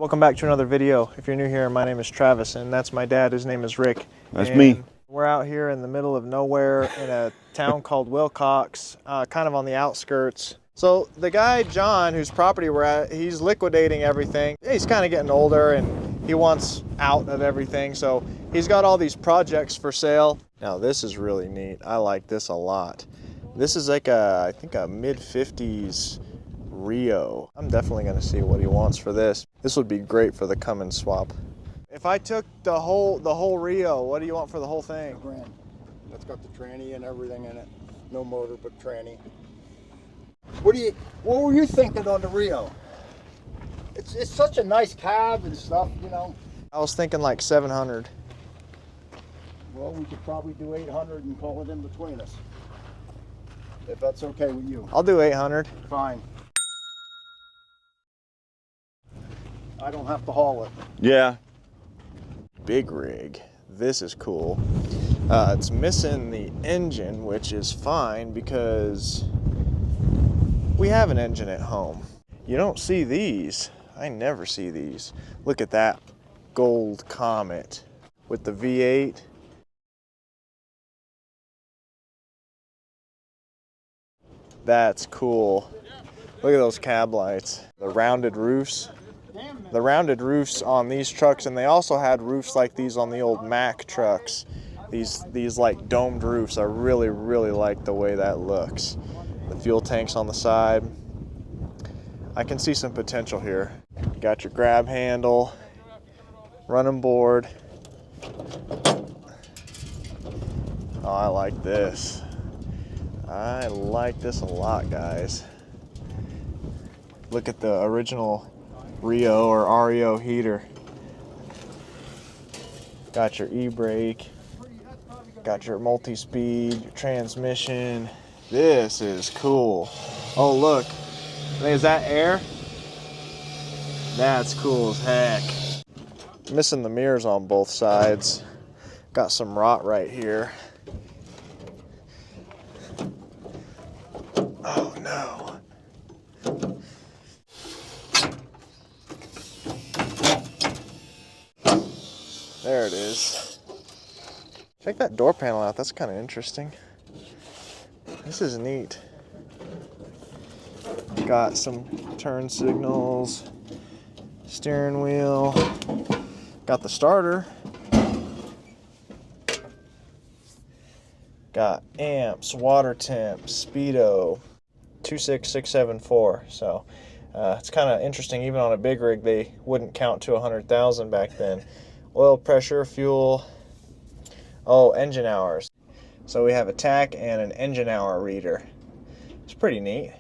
Welcome back to another video. If you're new here, my name is Travis and that's my dad. His name is Rick. That's me. We're out here in the middle of nowhere in a town called Wilcox, kind of on the outskirts. So the guy, John, whose property we're at, he's liquidating everything. He's kind of getting older and he wants out of everything. So he's got all these projects for sale. Now this is really neat. I like this a lot. This is like I think a mid-50s Rio. I'm definitely going to see what he wants for this. This would be great for the Cummins swap. If I took the whole Rio, what do you want for the whole thing? $1,000. That's got the tranny and everything in it. No motor, but tranny. What were you thinking on the Rio? It's such a nice cab and stuff, you know. I was thinking like 700. Well, we could probably do 800 and call it in between us. If that's okay with you. I'll do 800. Fine. I don't have to haul it. Yeah. Big rig. This is cool. It's missing the engine, which is fine because we have an engine at home. You don't see these. I never see these. Look at that gold Comet with the V8. That's cool. Look at those cab lights. The rounded roofs. The rounded roofs on these trucks, and they also had roofs like these on the old Mack trucks. These like domed roofs. I really like the way that looks. The fuel tanks on the side. I can see some potential here. You got your grab handle, running board. Oh, I like this. I like this a lot, guys. Look at the original Rio or REO heater. Got your e-brake. Got your multi-speed, your transmission. This is cool. Oh, look. Is that air? That's cool as heck. Missing the mirrors on both sides. Got some rot right here. Oh no. There it is. Check that door panel out. That's kind of interesting. This is neat. Got some turn signals, steering wheel. Got the starter. Got amps, water temp, speedo, 26674. So it's kind of interesting. Even on a big rig, they wouldn't count to 100,000 back then. Oil pressure, fuel. Oh, engine hours. So we have a tach and an engine hour reader. It's pretty neat.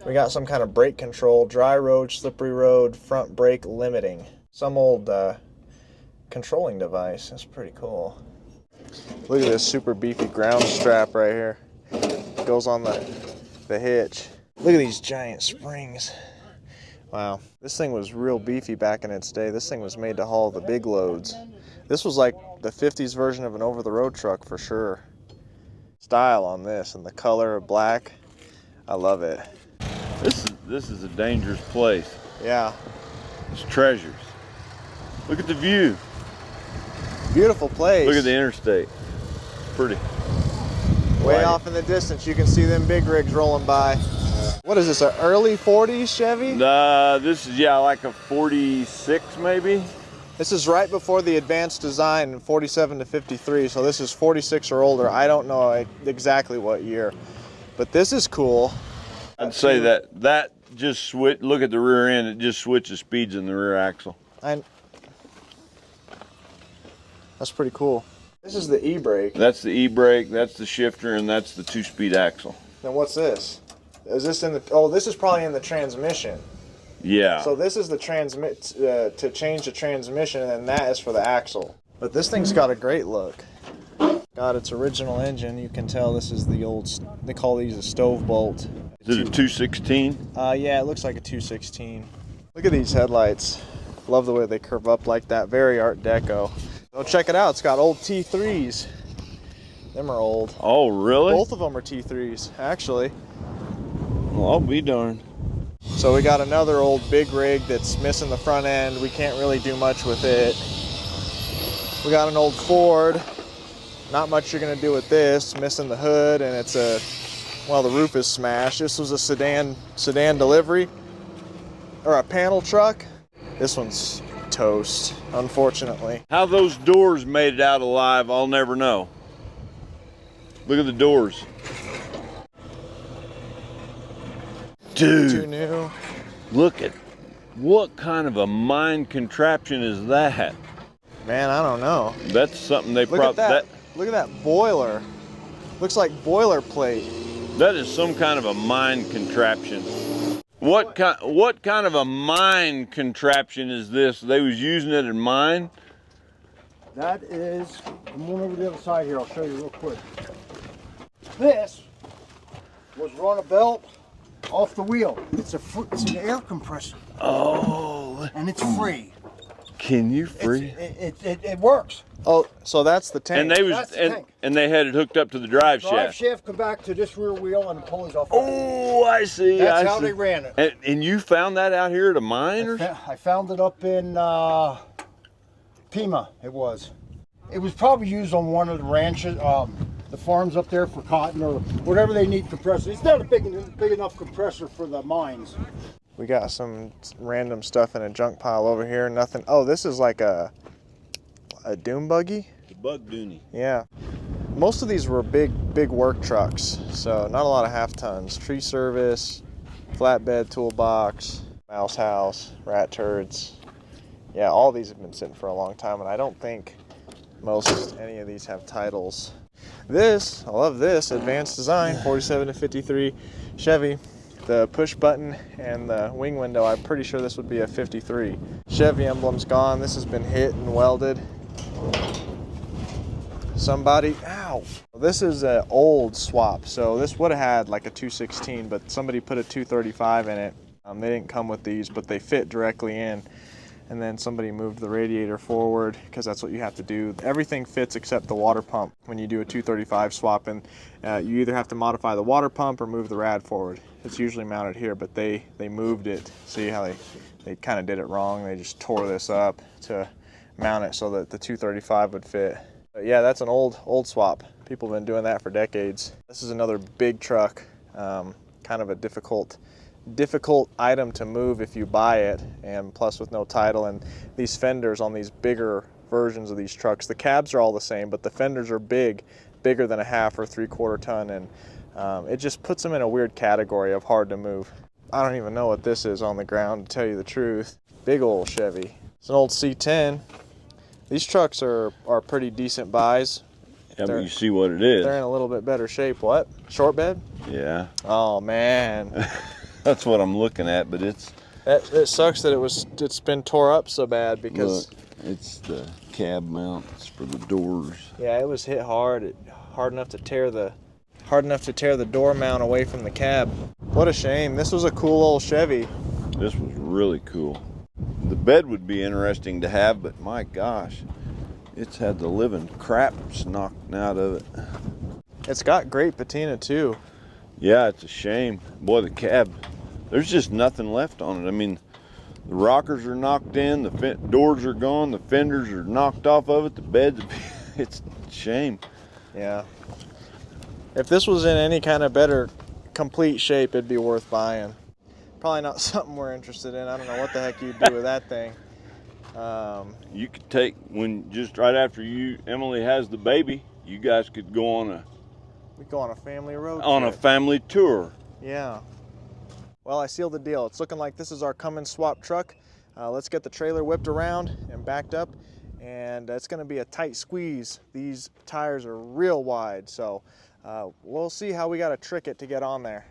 We got some kind of brake control, dry road, slippery road, front brake limiting. Some old controlling device. That's pretty cool. Look at this super beefy ground strap right here. It goes on the hitch. Look at these giant springs. Wow. This thing was real beefy back in its day. This thing was made to haul the big loads. This was like the 50s version of an over-the-road truck for sure. Style on this and the color of black. I love it. This is a dangerous place. Yeah. It's treasures. Look at the view. Beautiful place. Look at the interstate. Pretty. Way off in the distance, you can see them big rigs rolling by. What is this, an early 40s Chevy? This is, yeah, like a 46 maybe. This is right before the advanced design in 47 to 53, so this is 46 or older. I don't know exactly what year, but this is cool. I'd say that just switch. Look at the rear end. It just switches speeds in the rear axle. That's pretty cool. This is the e-brake. That's the e-brake. That's the shifter, and that's the 2-speed axle. Then what's this? Is this in the? Oh, this is probably in the transmission. Yeah. So this is the to change the transmission, and then that is for the axle. But this thing's got a great look. Got its original engine. You can tell this is the old. They call these a stove bolt. Is it a 216? Yeah, it looks like a 216. Look at these headlights. Love the way they curve up like that. Very Art Deco. So check it out. It's got old T3s. Them are old. Oh, really? Both of them are T3s, actually. Well, I'll be darned. So we got another old big rig that's missing the front end. We can't really do much with it. We got an old Ford. Not much you're gonna do with this. Missing the hood, and it's a, well, the roof is smashed. This was a sedan delivery, or a panel truck. This one's toast, unfortunately. How those doors made it out alive, I'll never know. Look at the doors. Dude, Too new. look at, what kind of a mine contraption is that? Man, I don't know. That's something they Look at that. Look at that boiler. Looks like boilerplate. That is some kind of a mine contraption. What kind of a mine contraption is this? They was using it in mine? That is, come on over to the other side here, I'll show you real quick. This was run a belt off the wheel. It's an air compressor. Oh. And it's free. Can you free? It works. Oh, so that's the tank. And they was That's the tank. and they had it hooked up to the drive Drive shaft. shaft come back to this rear wheel and the pulleys off. Oh, I see. That's I how see. they ran it. And you found that out here at a mine, or? I found it up in Pima. It was probably used on one of the ranches, the farms up there for cotton or whatever they need compressor. It's not a big enough compressor for the mines. We got some random stuff in a junk pile over here. Nothing. Oh, this is like a dune buggy. The bug dooney. Yeah. Most of these were big work trucks, so not a lot of half tons. Tree service, flatbed toolbox, mouse house, rat turds. Yeah, all these have been sitting for a long time, and I don't think any of these have titles. This, I love this, advanced design, 47 to 53 Chevy. The push button and the wing window, I'm pretty sure this would be a 53. Chevy emblem's gone. This has been hit and welded. Somebody, ow. This is an old swap. So this would have had like a 216, but somebody put a 235 in it. They didn't come with these, but they fit directly in. And then somebody moved the radiator forward because that's what you have to do. Everything fits except the water pump when you do a 235 swap, and you either have to modify the water pump or move the rad forward. It's usually mounted here, but they moved it. See how they kind of did it wrong. They just tore this up to mount it so that the 235 would fit. But yeah, that's an old swap. People have been doing that for decades. This is another big truck, kind of a difficult item to move if you buy it, and plus with no title. And these fenders on these bigger versions of these trucks, the cabs are all the same, but the fenders are bigger than a 1/2 or 3/4 ton, and it just puts them in a weird category of hard to move. I don't even know what this is on the ground, to tell you the truth. Big old Chevy. It's an old C10. These trucks are pretty decent buys. Yeah, but you see what it is. They're in a little bit better shape. What? Short bed? Yeah. Oh man. That's what I'm looking at, but it sucks that it's been tore up so bad because look, it's the cab mounts for the doors. Yeah, it was hit hard enough to tear the door mount away from the cab. What a shame. This was a cool old Chevy. This was really cool. The bed would be interesting to have, but my gosh, it's had the living crap knocked out of it. It's got great patina too. Yeah, it's a shame. Boy, the cab, there's just nothing left on it. I mean, the rockers are knocked in, the doors are gone, the fenders are knocked off of it, the bed's, it's a shame. Yeah. If this was in any kind of better, complete shape, it'd be worth buying. Probably not something we're interested in. I don't know what the heck you'd do with that thing. You could take, just right after Emily has the baby, you guys could go on we go on a family road trip. a family tour. Yeah. Well, I sealed the deal. It's looking like this is our Cummins swap truck. Let's get the trailer whipped around and backed up, and it's going to be a tight squeeze. These tires are real wide, so we'll see how we got to trick it to get on there.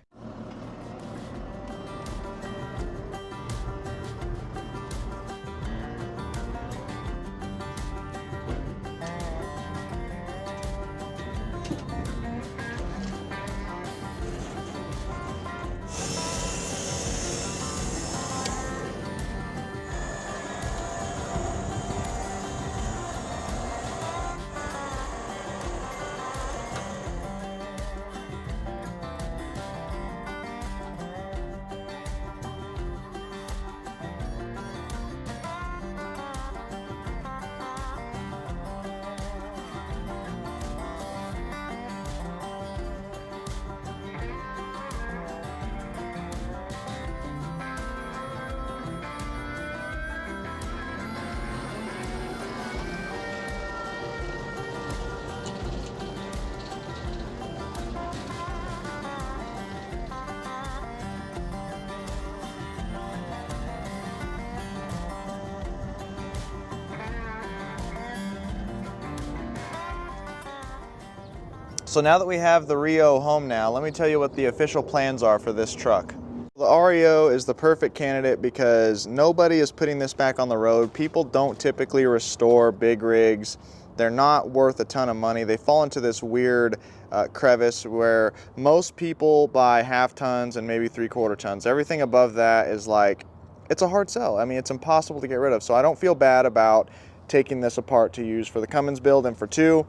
So now that we have the Rio home now, let me tell you what the official plans are for this truck. The REO is the perfect candidate because nobody is putting this back on the road. People don't typically restore big rigs. They're not worth a ton of money. They fall into this weird crevice where most people buy half tons and maybe 3/4 tons. Everything above that is like, it's a hard sell. I mean, it's impossible to get rid of. So I don't feel bad about taking this apart to use for the Cummins build. And for two,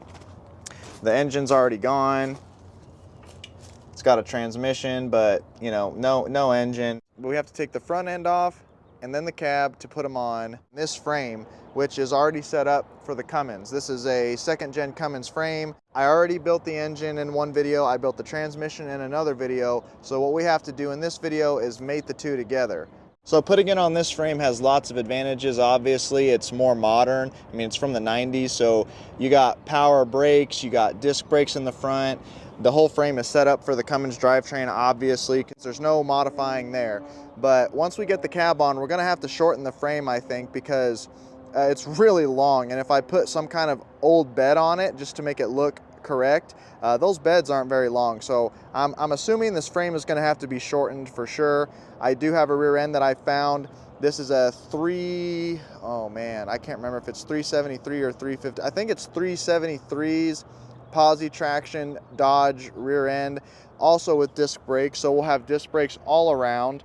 the engine's already gone. It's got a transmission, but you know, no engine. We have to take the front end off and then the cab to put them on this frame, which is already set up for the Cummins. This is a 2nd gen Cummins frame. I already built the engine in one video. I built the transmission in another video. So what we have to do in this video is mate the two together. So putting it on this frame has lots of advantages. Obviously, it's more modern. I mean, it's from the 90s, so you got power brakes, you got disc brakes in the front. The whole frame is set up for the Cummins drivetrain, obviously, because there's no modifying there. But once we get the cab on, we're gonna have to shorten the frame, I think, because it's really long. And if I put some kind of old bed on it just to make it look correct, those beds aren't very long. So I'm assuming this frame is gonna have to be shortened for sure. I do have a rear end that I found. This is a oh man, I can't remember if it's 373 or 350. I think it's 373's posi traction Dodge rear end, also with disc brakes. So we'll have disc brakes all around.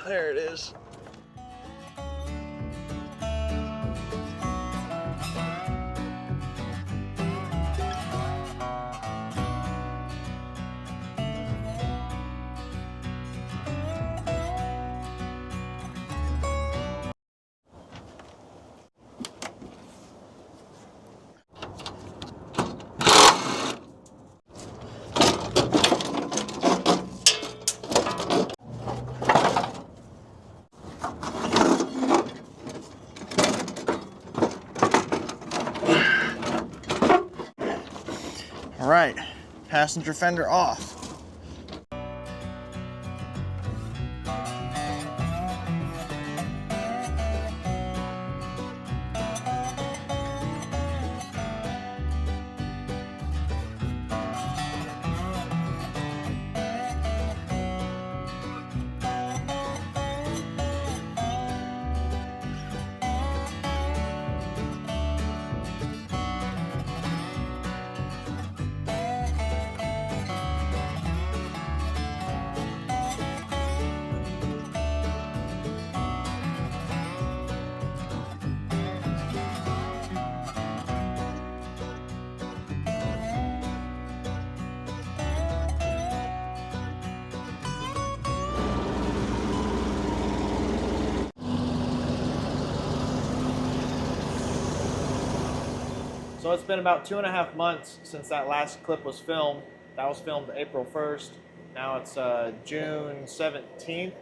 There it is. All right, passenger fender off. So it's been about 2.5 months since that last clip was filmed. That was filmed April 1st. Now it's June 17th.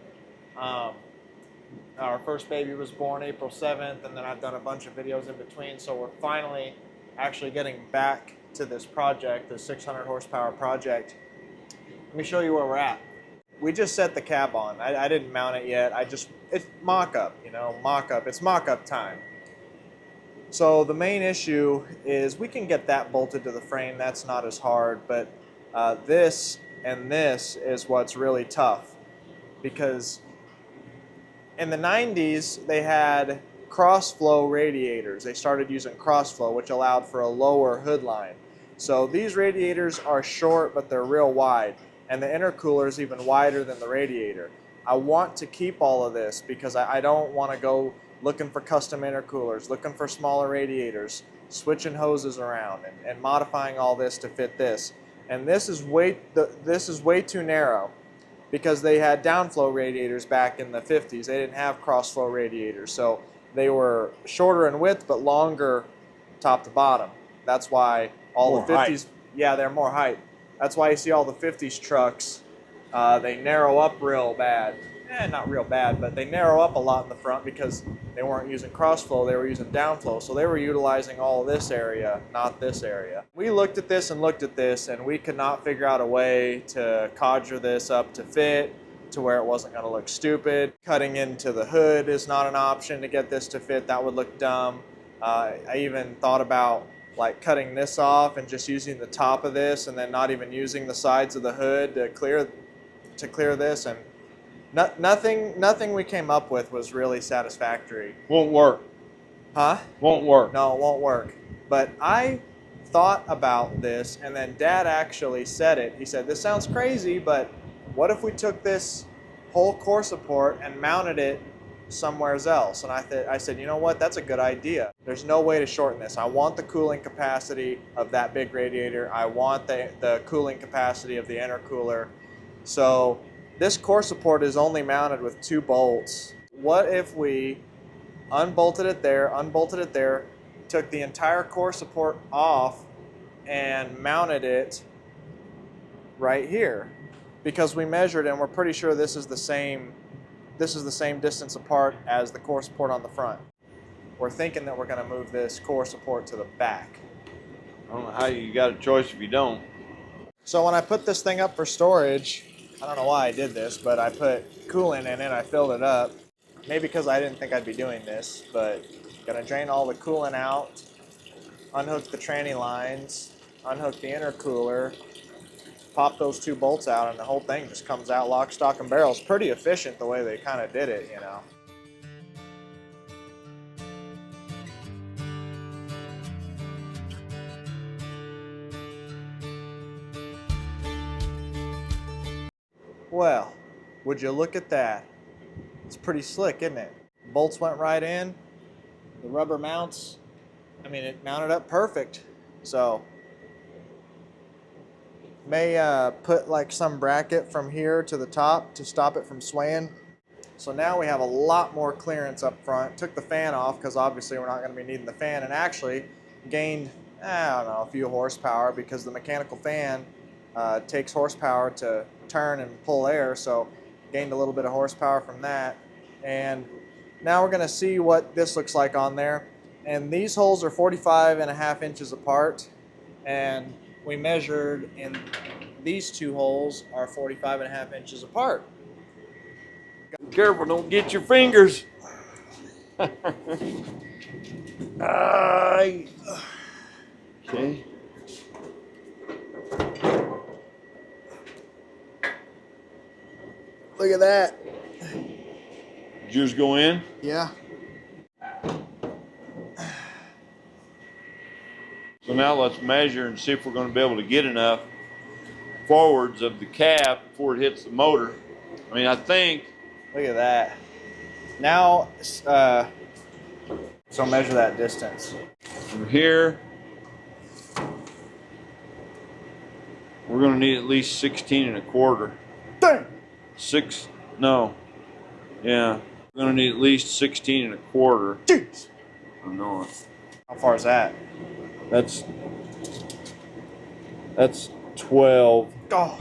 Our first baby was born April 7th, and then I've done a bunch of videos in between. So we're finally actually getting back to this project, the 600 horsepower project. Let me show you where we're at. We just set the cab on. I didn't mount it yet. It's mock-up, you know, mock-up. It's mock-up time. So the main issue is we can get that bolted to the frame. That's not as hard, but this and this is what's really tough, because in the 90s they had cross-flow radiators. They started using cross-flow, which allowed for a lower hood line. So these radiators are short, but they're real wide, and the intercooler is even wider than the radiator. I want to keep all of this because I don't want to go looking for custom intercoolers, looking for smaller radiators. switching hoses around and modifying all this to fit this. And this is way too narrow because they had downflow radiators back in the 50s. They didn't have crossflow radiators, so they were shorter in width but longer top to bottom. That's why all More the 50s, height. yeah, they're more height. That's why you see all the 50s trucks, they narrow up real bad. Not real bad, but they narrow up a lot in the front because they weren't using crossflow, they were using downflow. So they were utilizing all of this area, not this area. We looked at this, and we could not figure out a way to conjure this up to fit to where it wasn't going to look stupid. Cutting into the hood is not an option to get this to fit. That would look dumb. I even thought about like cutting this off and just using the top of this and then not even using the sides of the hood to clear this, and nothing we came up with was really satisfactory. Won't work. Huh? Won't work. No, it won't work. But I thought about this, and then Dad actually said it. He said, this sounds crazy, but what if we took this whole core support and mounted it somewhere else? And I said, you know what, that's a good idea. There's no way to shorten this. I want the cooling capacity of that big radiator. I want the cooling capacity of the intercooler. So this core support is only mounted with 2 bolts. What if we unbolted it there, took the entire core support off and mounted it right here? Because we measured and we're pretty sure this is the same distance apart as the core support on the front. We're thinking that we're going to move this core support to the back. I don't know how you got a choice if you don't. So when I put this thing up for storage, I don't know why I did this, but I put coolant in it, I filled it up. Maybe because I didn't think I'd be doing this, but gonna drain all the coolant out, unhook the tranny lines, unhook the intercooler, pop those 2 bolts out, and the whole thing just comes out lock, stock, and barrel. It's pretty efficient the way they kind of did it, you know. Well, would you look at that? It's pretty slick, isn't it? Bolts went right in. The rubber mounts, I mean, it mounted up perfect. So, may put like some bracket from here to the top to stop it from swaying. So now we have a lot more clearance up front. Took the fan off because obviously we're not going to be needing the fan, and actually gained, I don't know, a few horsepower because the mechanical fan takes horsepower to turn and pull air, so gained a little bit of horsepower from that. And now we're going to see what this looks like on there. And these holes are 45.5 inches apart, and we measured in these 2 holes are 45.5 inches apart. Be careful, don't get your fingers. Okay. Look at that. Did yours go in? Yeah. So now let's measure and see if we're going to be able to get enough forwards of the cab before it hits the motor. I mean, I think. Look at that. Now, so measure that distance. From here, we're going to need at least 16.25. Dang! Yeah. We're going to need at least 16.25. Jeez! I know. How far is that? That's 12. Oh.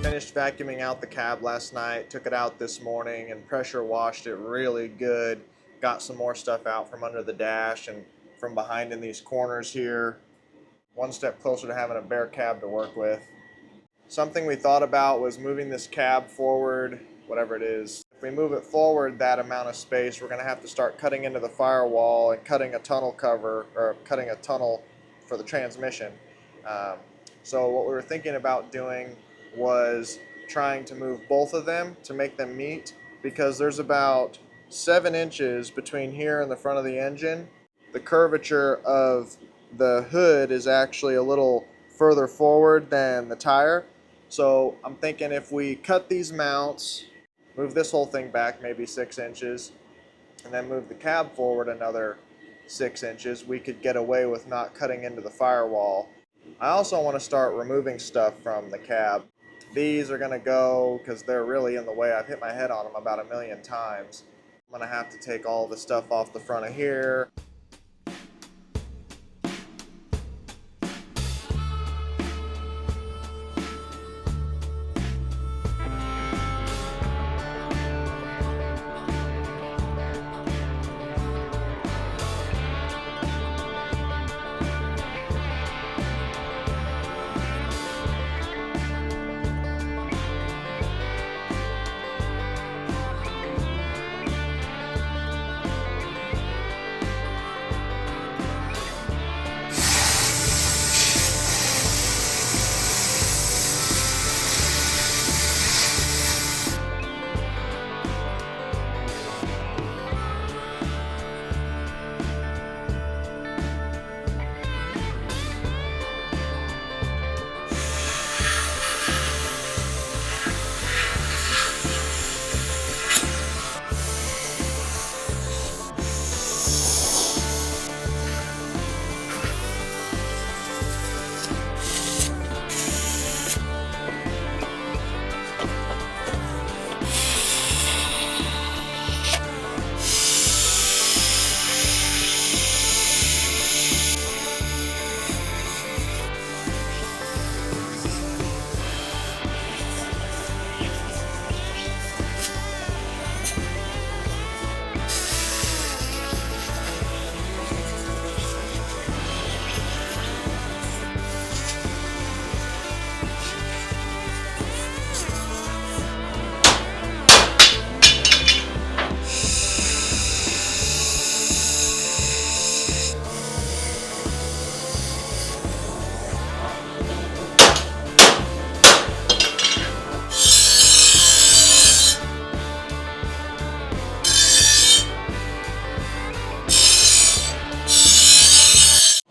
Finished vacuuming out the cab last night, took it out this morning and pressure washed it really good. Got some more stuff out from under the dash and from behind in these corners here. One step closer to having a bare cab to work with. something we thought about was moving this cab forward, whatever it is. If we move it forward that amount of space, we're going to have to start cutting into the firewall and cutting a tunnel cover, or cutting a tunnel for the transmission. So what we were thinking about doing was trying to move both of them to make them meet, because there's about 7 inches between here and the front of the engine. The curvature of the hood is actually a little further forward than the tire. So I'm thinking if we cut these mounts, move this whole thing back maybe 6 inches, and then move the cab forward another 6 inches, we could get away with not cutting into the firewall. I also want to start removing stuff from the cab. These are going to go because they're really in the way. I've hit my head on them about 1,000,000 times. I'm going to have to take all the stuff off the front of here.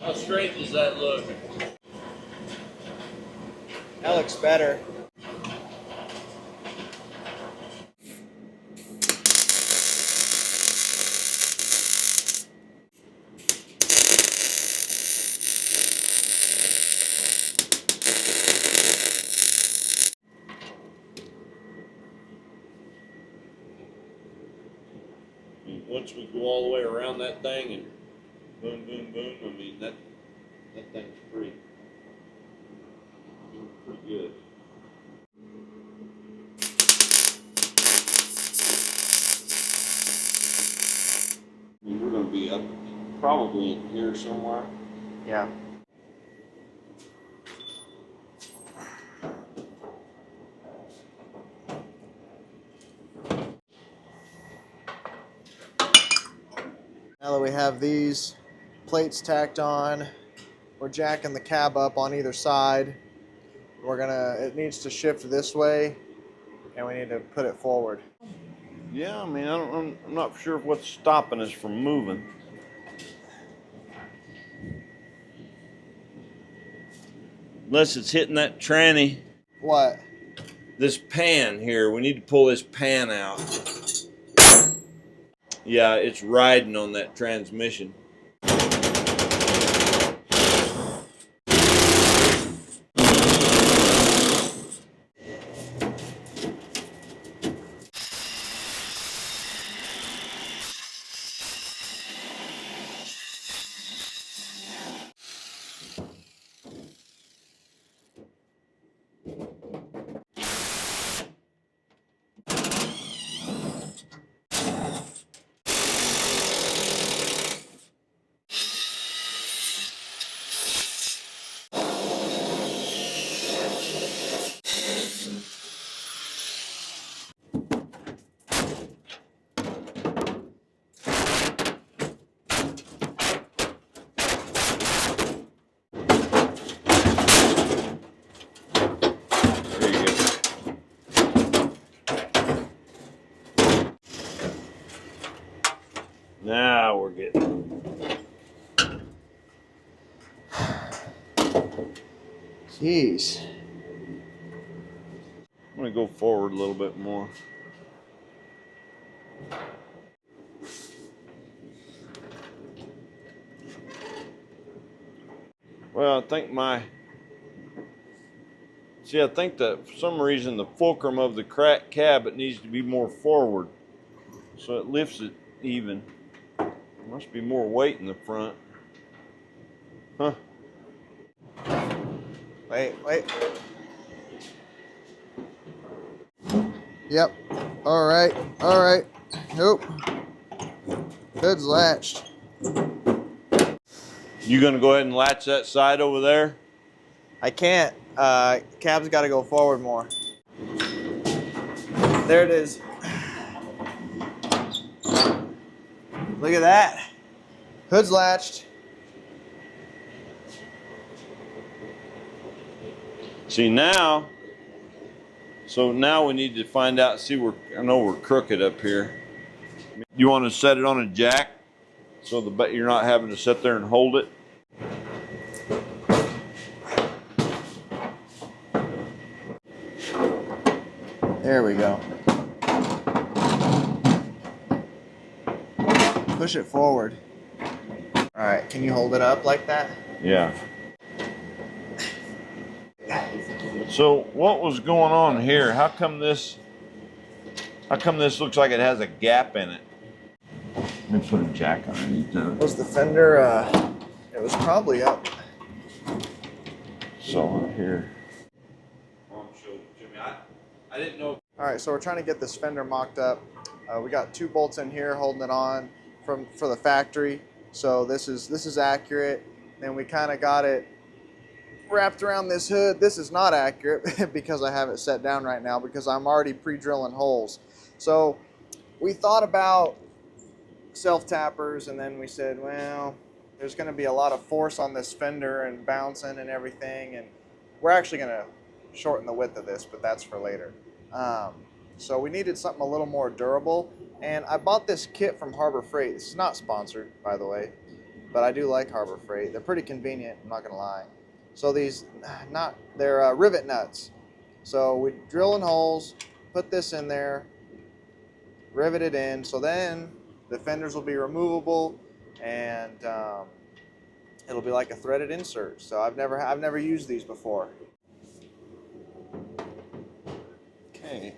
How straight does that look? That looks better. Once we go all the way around that thing and boom, boom, boom, I mean, that thing's pretty good. I mean, we're going to be up probably in here somewhere. Yeah. Now that we have these plates tacked on, we're jacking the cab up on either side. It needs to shift this way, and we need to put it forward. Yeah, I mean, I'm not sure what's stopping us from moving. Unless it's hitting that tranny. What? This pan here, we need to pull this pan out. Yeah, it's riding on that transmission. Jeez. I'm gonna go forward a little bit more. Well, I think I think that for some reason the fulcrum of the crack cab, it needs to be more forward. So it lifts it even. There must be more weight in the front. Huh. Wait. Yep. All right. Nope. Hood's latched. You gonna go ahead and latch that side over there? I can't. Cab's got to go forward more. There it is. Look at that. Hood's latched. See now, so now we need to find out, see where, I know we're crooked up here. You want to set it on a jack so you're not having to sit there and hold it? There we go. Push it forward. All right, can you hold it up like that? Yeah. So what was going on here? How come this looks like it has a gap in it? Let me put a jack underneath that. Was the fender, it was probably up. So here. I didn't know. All right, so we're trying to get this fender mocked up. We got 2 bolts in here holding it on for the factory. So this is accurate. Then we kind of got it wrapped around this hood. This is not accurate because I have it set down right now because I'm already pre-drilling holes. So we thought about self-tappers, and then we said, well, there's going to be a lot of force on this fender and bouncing and everything, and we're actually going to shorten the width of this, but that's for later. So we needed something a little more durable, and I bought this kit from Harbor Freight. This is not sponsored, by the way, but I do like Harbor Freight. They're pretty convenient, I'm not going to lie. So they're rivet nuts. So we drill in holes, put this in there, rivet it in, so then the fenders will be removable, and it'll be like a threaded insert. So I've never used these before. Okay.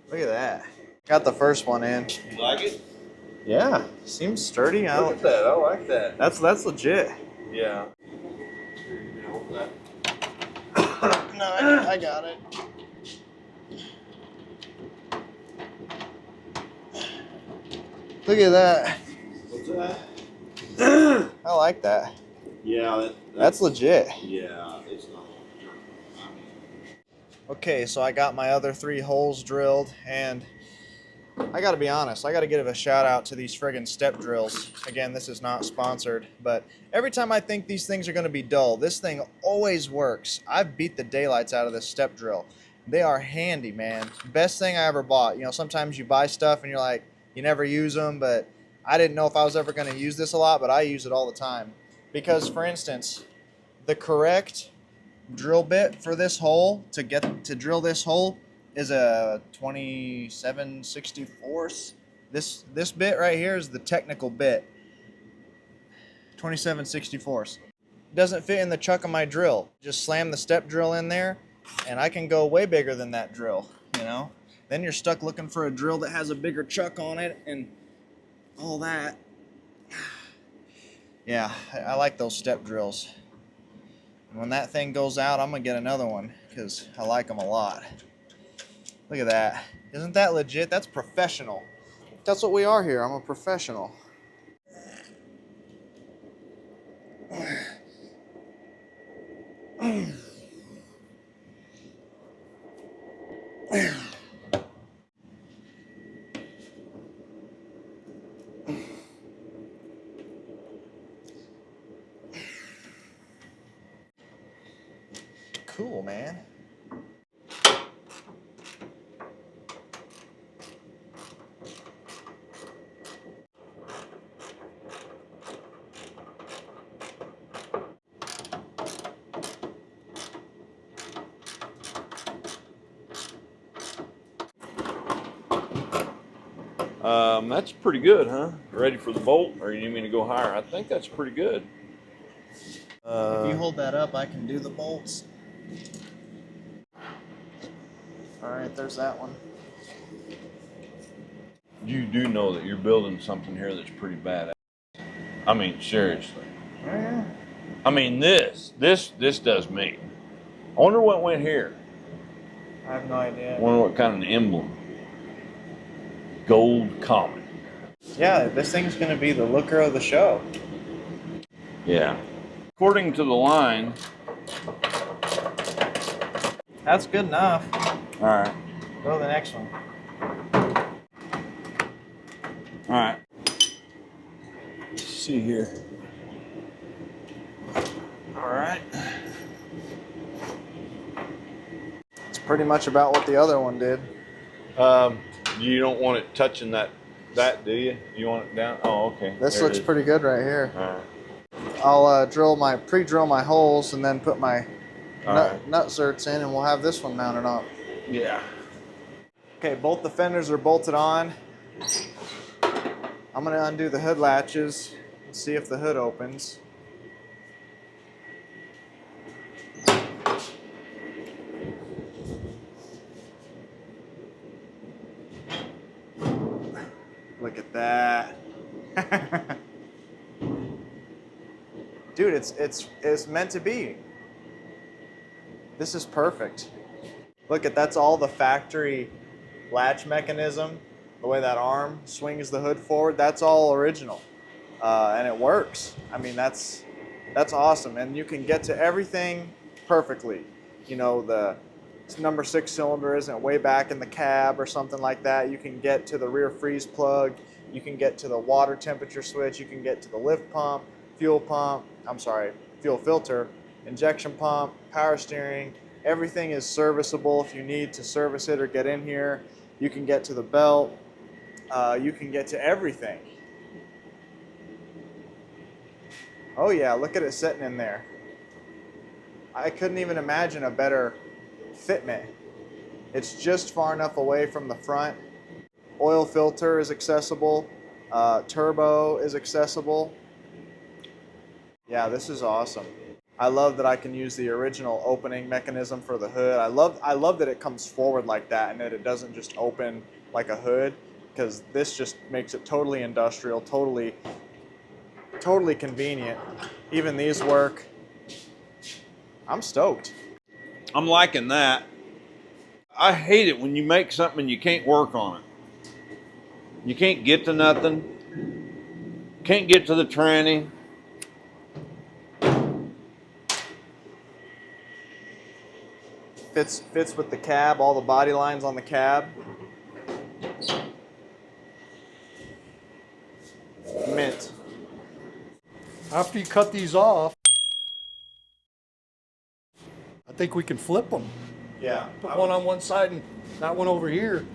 Look at that. Got the first one in. You like it? Yeah, seems sturdy. Look at that. I like that. That's legit. Yeah. No, I got it. Look at that. What's that? I like that. Yeah, That's legit. Yeah, it's not. Okay, so I got my other 3 holes drilled, and I gotta be honest, I gotta give a shout out to these friggin' step drills. Again, this is not sponsored, but every time I think these things are gonna be dull, this thing always works. I've beat the daylights out of this step drill. They are handy, man. Best thing I ever bought. You know, sometimes you buy stuff and you're like, you never use them, but I didn't know if I was ever gonna use this a lot, but I use it all the time. Because, for instance, the correct drill bit for this hole, to drill this hole, is a 27/64. This bit right here is the technical bit. 27/64. Doesn't fit in the chuck of my drill. Just slam the step drill in there, and I can go way bigger than that drill, you know? Then you're stuck looking for a drill that has a bigger chuck on it and all that. Yeah, I like those step drills. When that thing goes out, I'm gonna get another one because I like them a lot. Look at that. Isn't that legit? That's professional. That's what we are here. I'm a professional. man. That's pretty good, huh? Ready for the bolt, or you need me to go higher? I think that's pretty good. If you hold that up, I can do the bolts. All right, there's that one. You do know that you're building something here that's pretty badass. I mean, seriously. Yeah. I mean, this does me. I wonder what went here. I have no idea. I wonder what kind of an emblem. Gold common. Yeah, this thing's going to be the looker of the show. Yeah. According to the line. That's good enough. All right. Go to the next one. All right. Let's see here. All right. It's pretty much about what the other one did. You don't want it touching that, do you? You want it down? Oh, okay. This There it looks is. pretty good right here. All right. I'll pre-drill my holes and then put my right. nut zerts in, and we'll have this one mounted on. Yeah. Okay, both the fenders are bolted on. I'm gonna undo the hood latches and see if the hood opens. Look at that. Dude, it's meant to be. This is perfect. Look at, that's all the factory latch mechanism. The way that arm swings the hood forward, that's all original. And it works. I mean, that's awesome. And you can get to everything perfectly. You know, the number 6 cylinder isn't way back in the cab or something like that. You can get to the rear freeze plug. You can get to the water temperature switch. You can get to the lift pump, fuel filter, injection pump, power steering. Everything is serviceable if you need to service it or get in here. You can get to the belt. You can get to everything. Oh yeah, look at it sitting in there. I couldn't even imagine a better fitment. It's just far enough away from the front. Oil filter is accessible. Turbo is accessible. Yeah, this is awesome. I love that I can use the original opening mechanism for the hood. I love that it comes forward like that and that it doesn't just open like a hood, because this just makes it totally industrial, totally convenient. Even these work. I'm stoked. I'm liking that. I hate it when you make something and you can't work on it. You can't get to nothing. Can't get to the tranny. Fits with the cab, all the body lines on the cab. Mint. After you cut these off, I think we can flip them. Yeah. Put one on one side and that one over here.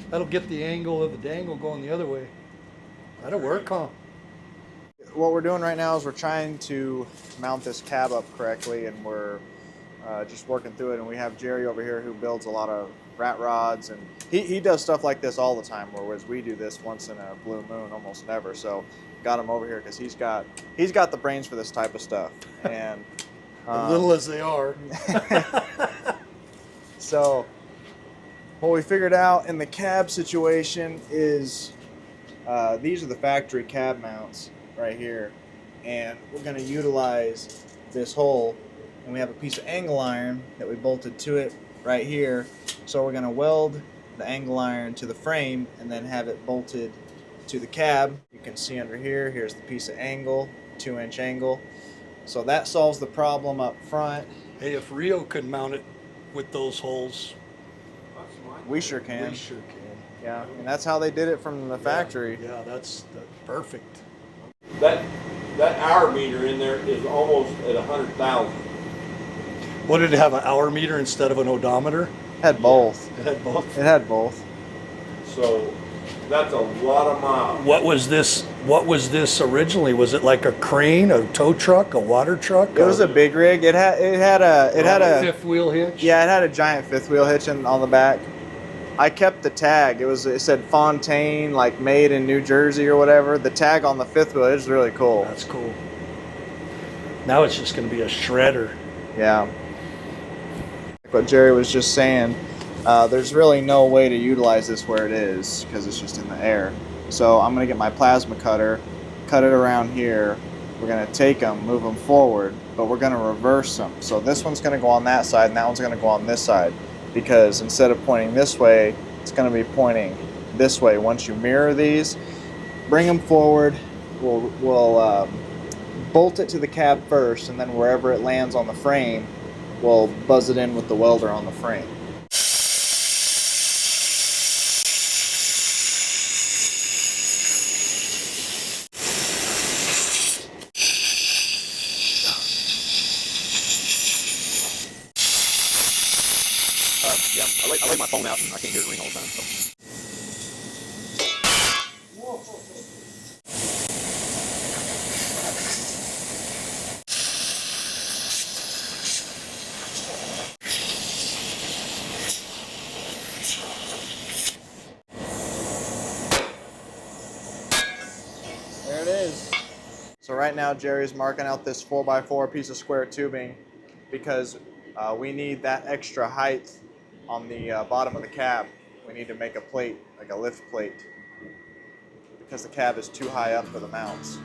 That'll get the angle of the dangle going the other way. That'll work, huh? What we're doing right now is we're trying to mount this cab up correctly, and we're just working through it. And we have Jerry over here who builds a lot of rat rods, and he does stuff like this all the time, whereas we do this once in a blue moon, almost never. So got him over here because he's got the brains for this type of stuff. And Little as they are. So what we figured out in the cab situation is these are the factory cab mounts right here, and we're going to utilize this hole, and we have a piece of angle iron that we bolted to it right here. So we're going to weld the angle iron to the frame and then have it bolted to the cab. You can see under here, here's the piece of angle, 2-inch angle. So that solves the problem up front. Hey, if Rio could mount it with those holes, We sure can. we sure can. Yeah, and that's how they did it from the factory. Yeah, that's perfect. That hour meter in there is almost at 100,000. What did it have, an hour meter instead of an odometer? Had both. It had both. It had both. So that's a lot of miles. What was this? What was this originally? Was it like a crane, a tow truck, a water truck? It was a big rig. It had a fifth wheel hitch. Yeah, it had a giant fifth wheel hitch on the back. I kept the tag. It said Fontaine, like made in New Jersey or whatever. The tag on the fifth wheel is really cool. That's cool. Now it's just going to be a shredder. Yeah. Like what Jerry was just saying, there's really no way to utilize this where it is because it's just in the air. So I'm going to get my plasma cutter, cut it around here. We're going to take them, move them forward, but we're going to reverse them. So this one's going to go on that side and that one's going to go on this side, because instead of pointing this way, it's going to be pointing this way. Once you mirror these, bring them forward, we'll bolt it to the cab first, and then wherever it lands on the frame, we'll buzz it in with the welder on the frame. Yeah, I lay my phone out and I can't hear it ring all the time. So. There it is. So right now Jerry's marking out this 4x4 piece of square tubing because we need that extra height on the bottom of the cab. We need to make a plate, like a lift plate, because the cab is too high up for the mounts.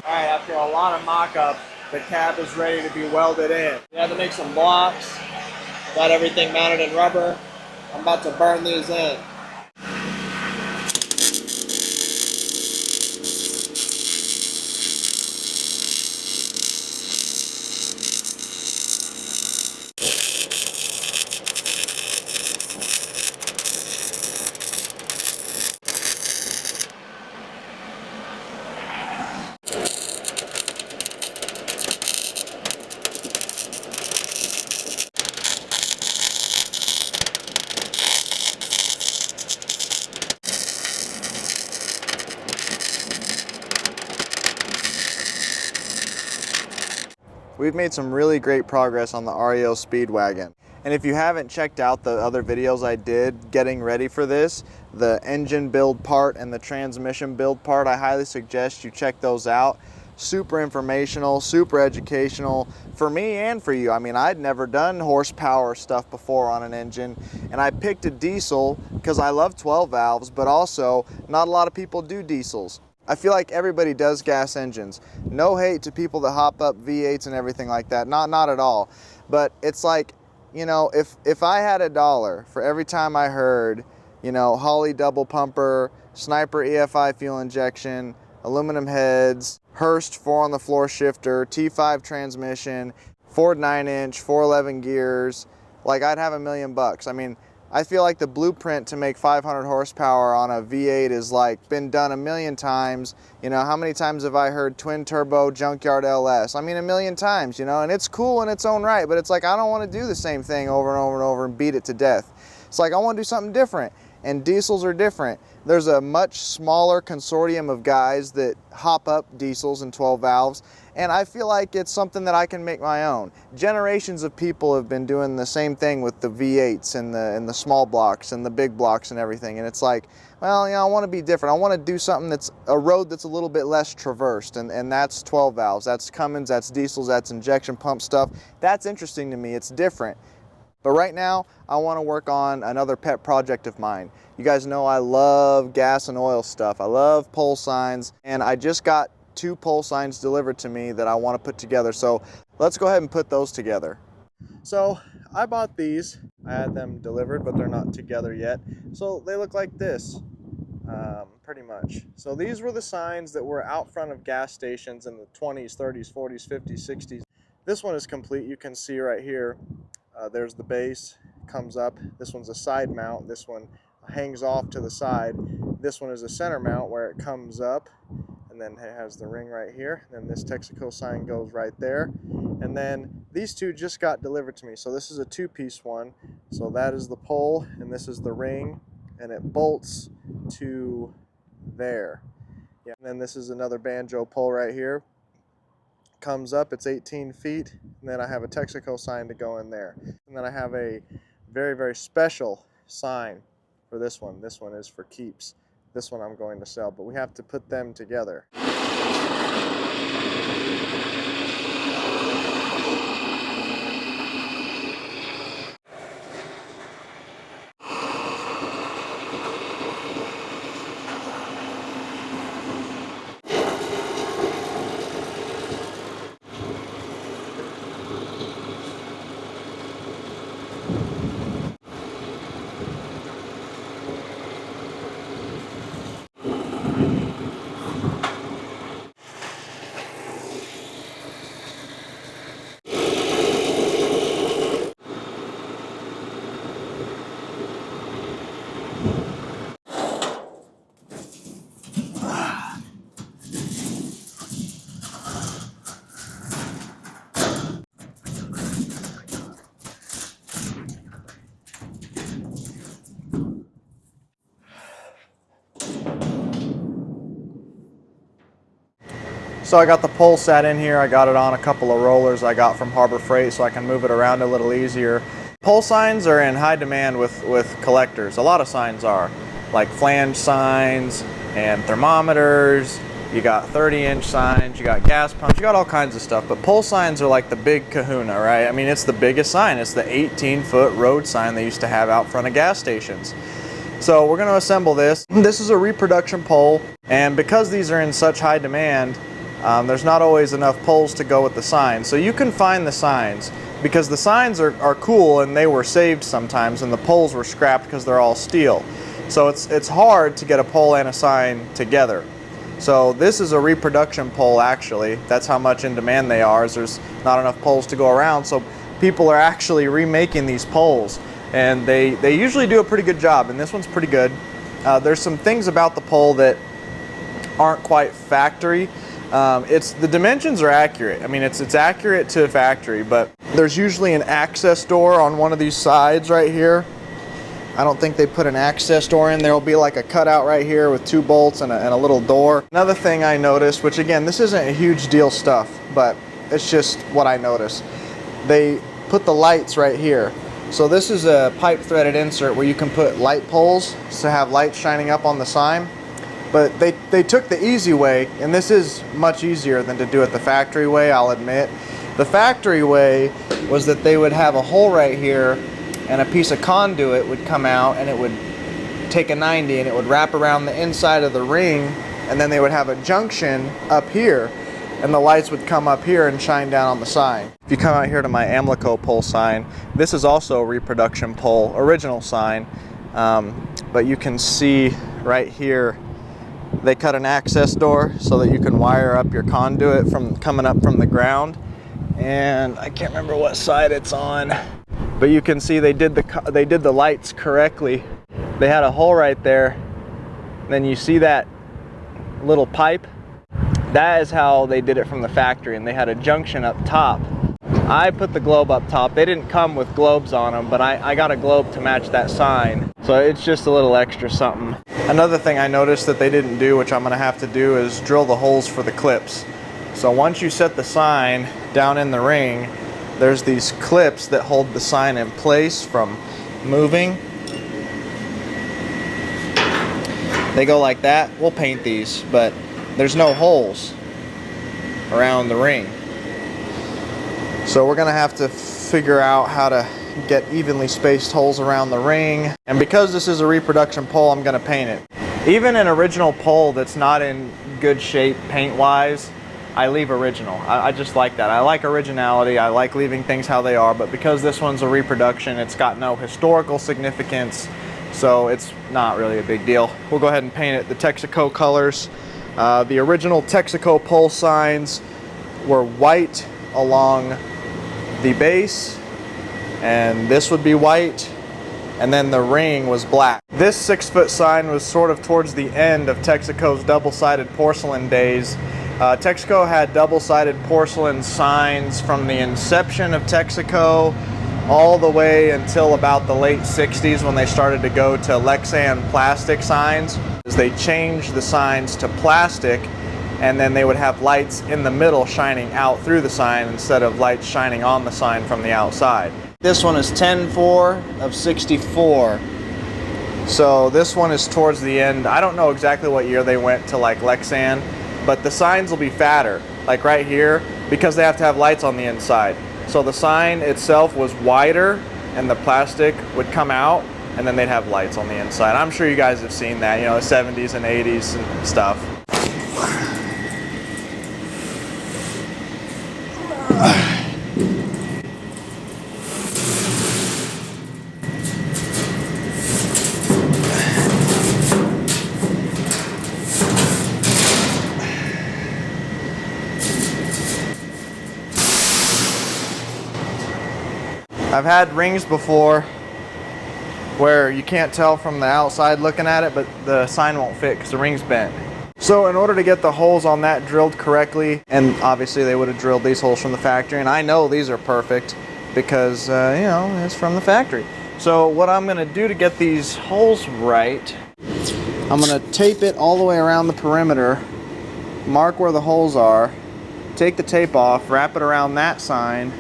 All right, after a lot of mock-up, the cab is ready to be welded in. We had to make some blocks, got everything mounted in rubber. I'm about to burn these in. We've made some really great progress on the REO Speedwagon. And if you haven't checked out the other videos I did getting ready for this, the engine build part and the transmission build part, I highly suggest you check those out. Super informational, super educational for me and for you. I mean, I'd never done horsepower stuff before on an engine, and I picked a diesel because I love 12 valves, but also not a lot of people do diesels. I feel like everybody does gas engines. No hate to people that hop up V8s and everything like that, not at all. But it's like, you know, if I had $1 for every time I heard, you know, Holley double pumper, Sniper EFI fuel injection, aluminum heads, Hurst 4 on the floor shifter, T5 transmission, Ford 9-inch, 411 gears, like I'd have $1 million. I mean, I feel like the blueprint to make 500 horsepower on a V8 is like been done 1,000,000 times. You know, how many times have I heard twin turbo junkyard LS? I mean, 1,000,000 times, you know, and it's cool in its own right, but it's like, I don't want to do the same thing over and over and over and beat it to death. It's like, I want to do something different, and diesels are different. There's a much smaller consortium of guys that hop up diesels and 12 valves, and I feel like it's something that I can make my own. Generations of people have been doing the same thing with the V8s and the small blocks and the big blocks and everything, and it's like, well, you know, I want to be different. I want to do something that's a road that's a little bit less traversed, and that's 12 valves, that's Cummins, that's diesels, that's injection pump stuff. That's interesting to me. It's different. But right now, I want to work on another pet project of mine. You guys know I love gas and oil stuff. I love pole signs, and I just got 2 pole signs delivered to me that I want to put together. So let's go ahead and put those together. So I bought these. I had them delivered, but they're not together yet. So they look like this, pretty much. So these were the signs that were out front of gas stations in the 20s, 30s, 40s, 50s, 60s. This one is complete. You can see right here, there's the base, comes up. This one's a side mount. This one hangs off to the side. This one is a center mount where it comes up, and then it has the ring right here. Then this Texaco sign goes right there. And then these two just got delivered to me. So this is a two-piece one. So that is the pole, and this is the ring, and it bolts to there. Yeah. And then this is another banjo pole right here. Comes up, it's 18 feet, and then I have a Texaco sign to go in there. And then I have a very, very special sign for this one. This one is for keeps. This one I'm going to sell, but we have to put them together. So I got the pole sat in here. I got it on a couple of rollers I got from Harbor Freight so I can move it around a little easier. Pole signs are in high demand with collectors. A lot of signs are, like flange signs and thermometers. You got 30-inch signs, you got gas pumps, you got all kinds of stuff. But pole signs are like the big kahuna, right? I mean, it's the biggest sign. It's the 18-foot road sign they used to have out front of gas stations. So we're going to assemble this. This is a reproduction pole, and because these are in such high demand, there's not always enough poles to go with the signs. So you can find the signs, because the signs are cool and they were saved sometimes, and the poles were scrapped because they're all steel. So it's hard to get a pole and a sign together. So this is a reproduction pole actually. That's how much in demand they are, is there's not enough poles to go around. So people are actually remaking these poles, and they usually do a pretty good job, and this one's pretty good. There's some things about the pole that aren't quite factory. The dimensions are accurate. I mean, it's accurate to factory, but there's usually an access door on one of these sides right here. I don't think they put an access door in. There will be like a cutout right here with two bolts and a little door. Another thing I noticed, which again, this isn't a huge deal stuff, but it's just what I noticed. They put the lights right here. So this is a pipe threaded insert where you can put light poles to have lights shining up on the sign. But they took the easy way, and this is much easier than to do it the factory way, I'll admit. The factory way was that they would have a hole right here, and a piece of conduit would come out, and it would take a 90 and it would wrap around the inside of the ring, and then they would have a junction up here, and the lights would come up here and shine down on the sign. If you come out here to my Amlico pole sign, this is also a reproduction pole, original sign, but you can see right here they cut an access door so that you can wire up your conduit from coming up from the ground, and I can't remember what side it's on, but you can see they did the lights correctly. They had a hole right there, then you see that little pipe. That is how they did it from the factory, and they had a junction up top. I put the globe up top. They didn't come with globes on them, but I got a globe to match that sign. So it's just a little extra something. Another thing I noticed that they didn't do, which I'm gonna have to do, is drill the holes for the clips. So once you set the sign down in the ring, there's these clips that hold the sign in place from moving. They go like that. We'll paint these, but there's no holes around the ring. So we're gonna have to figure out how to get evenly spaced holes around the ring. And because this is a reproduction pole, I'm gonna paint it. Even an original pole that's not in good shape paint-wise, I leave original. I just like that. I like originality. I like leaving things how they are, but because this one's a reproduction, it's got no historical significance, so it's not really a big deal. We'll go ahead and paint it the Texaco colors. The original Texaco pole signs were white along the base, and this would be white, and then the ring was black. This 6-foot sign was sort of towards the end of Texaco's double-sided porcelain days. Texaco had double-sided porcelain signs from the inception of Texaco all the way until about the late 60s when they started to go to Lexan plastic signs. They changed the signs to plastic, and then they would have lights in the middle shining out through the sign instead of lights shining on the sign from the outside. This one is 10-4 of 64. So this one is towards the end. I don't know exactly what year they went to like Lexan, but the signs will be fatter, like right here, because they have to have lights on the inside. So the sign itself was wider and the plastic would come out, and then they'd have lights on the inside. I'm sure you guys have seen that, you know, the 70s and 80s and stuff. I've had rings before where you can't tell from the outside looking at it, but the sign won't fit because the ring's bent. So in order to get the holes on that drilled correctly, and obviously they would have drilled these holes from the factory, and I know these are perfect because, you know, it's from the factory. So what I'm gonna do to get these holes right, I'm gonna tape it all the way around the perimeter, mark where the holes are, take the tape off, wrap it around that sign,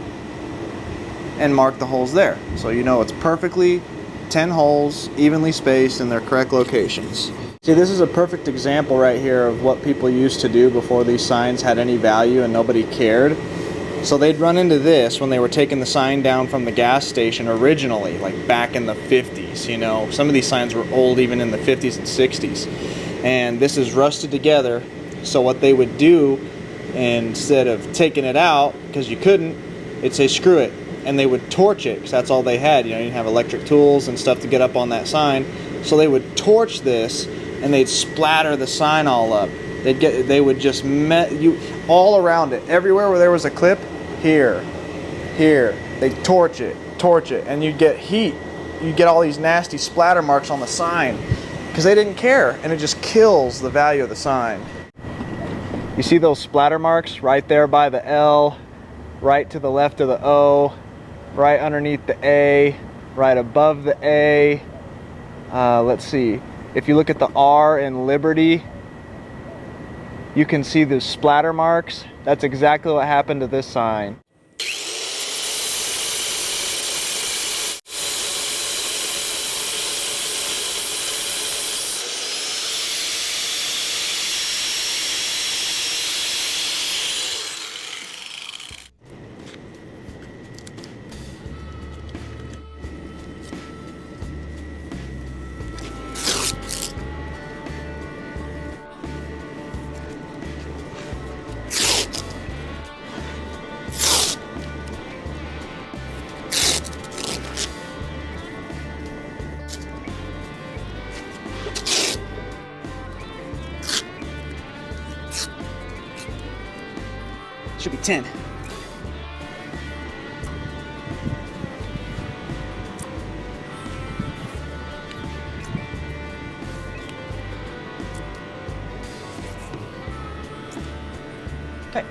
and mark the holes there. So you know it's perfectly 10 holes, evenly spaced in their correct locations. See, this is a perfect example right here of what people used to do before these signs had any value and nobody cared. So they'd run into this when they were taking the sign down from the gas station originally, like back in the 50s, you know. Some of these signs were old even in the 50s and 60s. And this is rusted together, so what they would do, instead of taking it out, because you couldn't, they'd say screw it, and they would torch it because that's all they had. You know, you didn't have electric tools and stuff to get up on that sign, so they would torch this and they'd splatter the sign all up. They would just all around it, everywhere where there was a clip, here, they torch it, and you get heat. You get all these nasty splatter marks on the sign because they didn't care, and it just kills the value of the sign. You see those splatter marks right there by the L, right to the left of the O, right underneath the A, right above the A. Let's see, if you look at the R in Liberty, you can see the splatter marks. That's exactly what happened to this sign. Should be 10. Okay.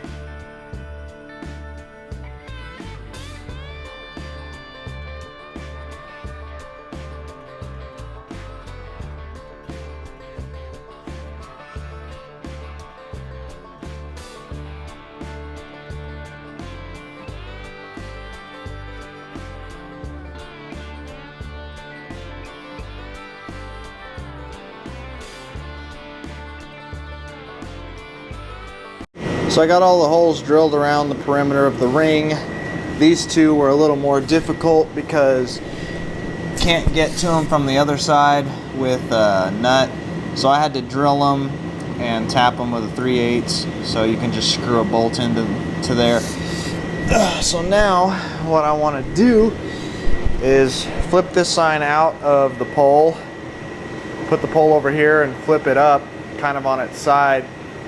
So I got all the holes drilled around the perimeter of the ring. These two were a little more difficult because can't get to them from the other side with a nut. So I had to drill them and tap them with a 3/8, so you can just screw a bolt into there. So now what I want to do is flip this sign out of the pole, put the pole over here and flip it up kind of on its side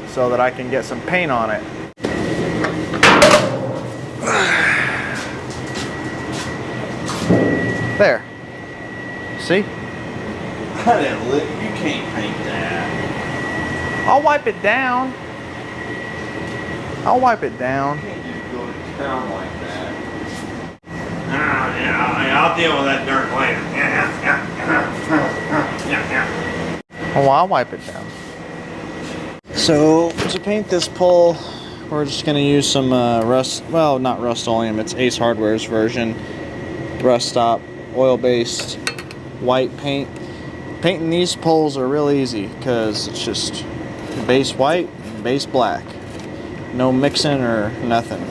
so that I can get some paint on it. There. See? I didn't lick. You can't paint that. I'll wipe it down. I'll wipe it down. You can't just go to town like that. Yeah, I'll deal with that dirt later. Oh, I'll wipe it down. So to paint this pole, we're just gonna use some rust. Well, not Rust-Oleum. It's Ace Hardware's version. Rust Stop, oil-based white paint. Painting these poles are real easy because it's just base white, base black. No mixing or nothing.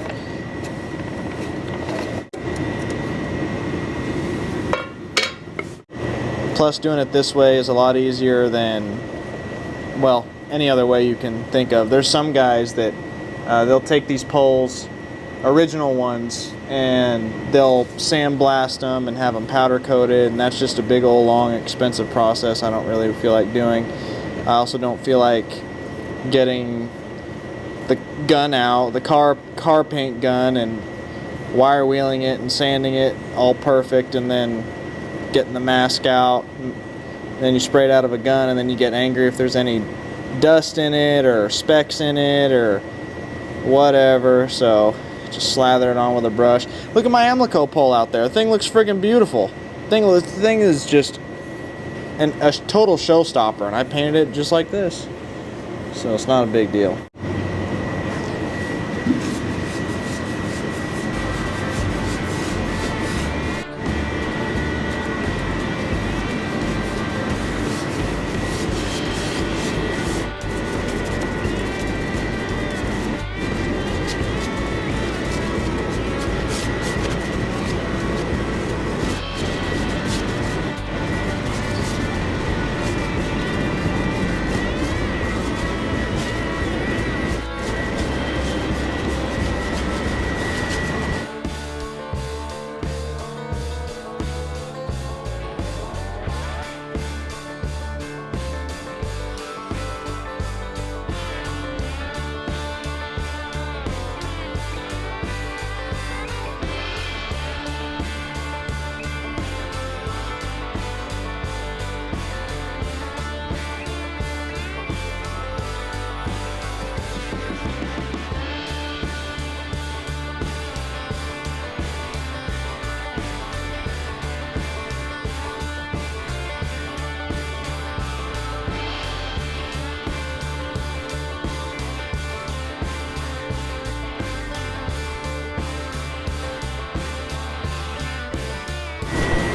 Plus, doing it this way is a lot easier than, well, any other way you can think of. There's some guys that they'll take these poles, original ones, and they'll sandblast them and have them powder coated, and that's just a big old long expensive process I don't really feel like doing. I also don't feel like getting the gun out, the car paint gun, and wire wheeling it and sanding it all perfect, and then getting the mask out, and then you spray it out of a gun, and then you get angry if there's any dust in it or specks in it or whatever. So just slather it on with a brush. Look at my Emlico pole out there. The thing looks friggin' beautiful. The thing is just a total showstopper, and I painted it just like this, so it's not a big deal.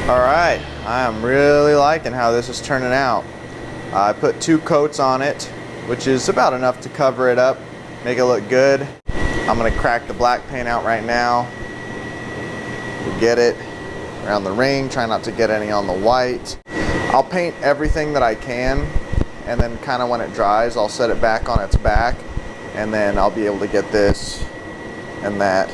Alright, I am really liking how this is turning out. I put 2 coats on it, which is about enough to cover it up, make it look good. I'm going to crack the black paint out right now. Get it around the ring, try not to get any on the white. I'll paint everything that I can, and then kind of when it dries, I'll set it back on its back, and then I'll be able to get this and that.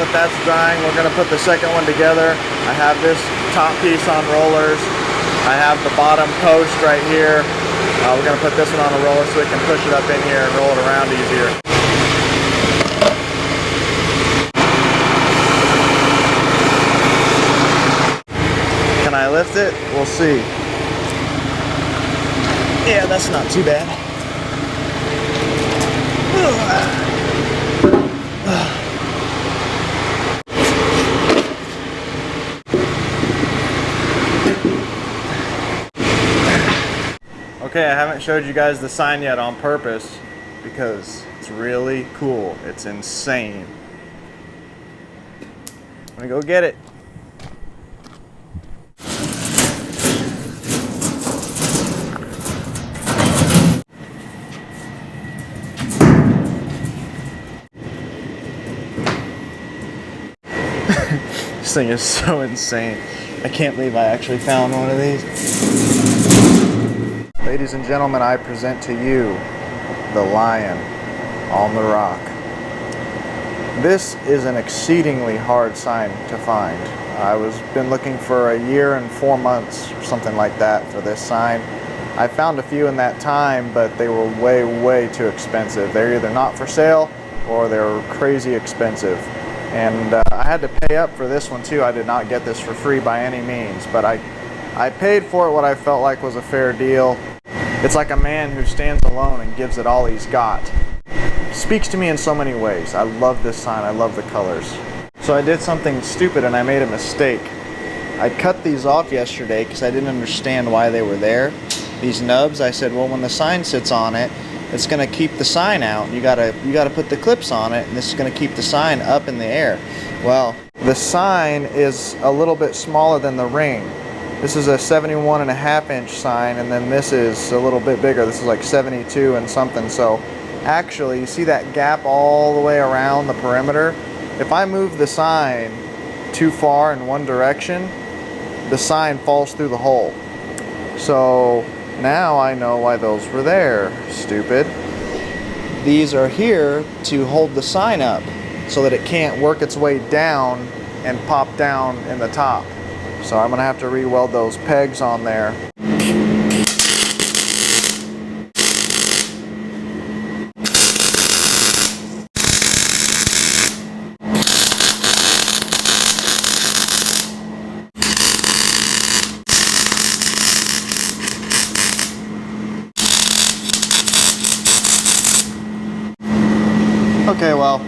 that that's drying, we're going to put the second one together. I have this top piece on rollers. I have the bottom post right here. We're going to put this one on a roller so we can push it up in here and roll it around easier. Can I lift it? We'll see. Yeah, that's not too bad. Okay, I haven't showed you guys the sign yet on purpose because it's really cool. It's insane. I'm gonna go get it. This thing is so insane. I can't believe I actually found one of these. Ladies and gentlemen, I present to you the Lion on the Rock. This is an exceedingly hard sign to find. I was been looking for a year and 4 months or something like that for this sign. I found a few in that time, but they were way too expensive. They're either not for sale or they're crazy expensive. And I had to pay up for this one too. I did not get this for free by any means, but I paid for it what I felt like was a fair deal. It's like a man who stands alone and gives it all he's got. Speaks to me in so many ways. I love this sign. I love the colors. So I did something stupid and I made a mistake. I cut these off yesterday because I didn't understand why they were there. These nubs, I said, well, when the sign sits on it, it's going to keep the sign out. You gotta put the clips on it, and this is going to keep the sign up in the air. Well, the sign is a little bit smaller than the ring. This is a 71.5-inch sign, and then this is a little bit bigger. This is like 72 and something. So actually, you see that gap all the way around the perimeter? If I move the sign too far in one direction, the sign falls through the hole. So now I know why those were there. Stupid. These are here to hold the sign up so that it can't work its way down and pop down in the top. So I'm gonna have to re-weld those pegs on there. Okay, well,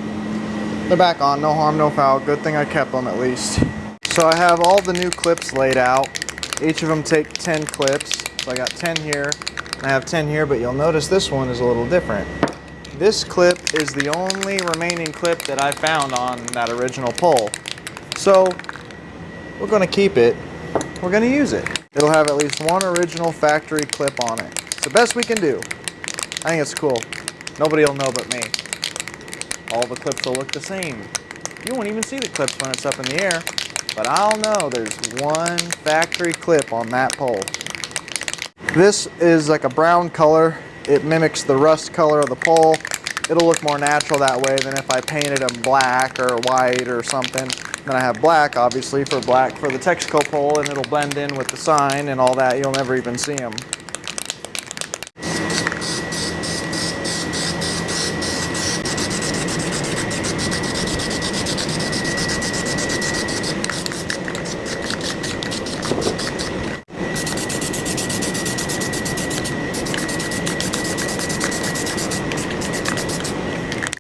they're back on. No harm, no foul. Good thing I kept them at least. So I have all the new clips laid out. Each of them take 10 clips. So I got 10 here, and I have 10 here, but you'll notice this one is a little different. This clip is the only remaining clip that I found on that original pole. So we're gonna keep it. We're gonna use it. It'll have at least one original factory clip on it. It's the best we can do. I think it's cool. Nobody will know but me. All the clips will look the same. You won't even see the clips when it's up in the air, but I'll know there's one factory clip on that pole. This is like a brown color. It mimics the rust color of the pole. It'll look more natural that way than if I painted them black or white or something. Then I have black, obviously, for black for the Texaco pole, and it'll blend in with the sign and all that. You'll never even see them.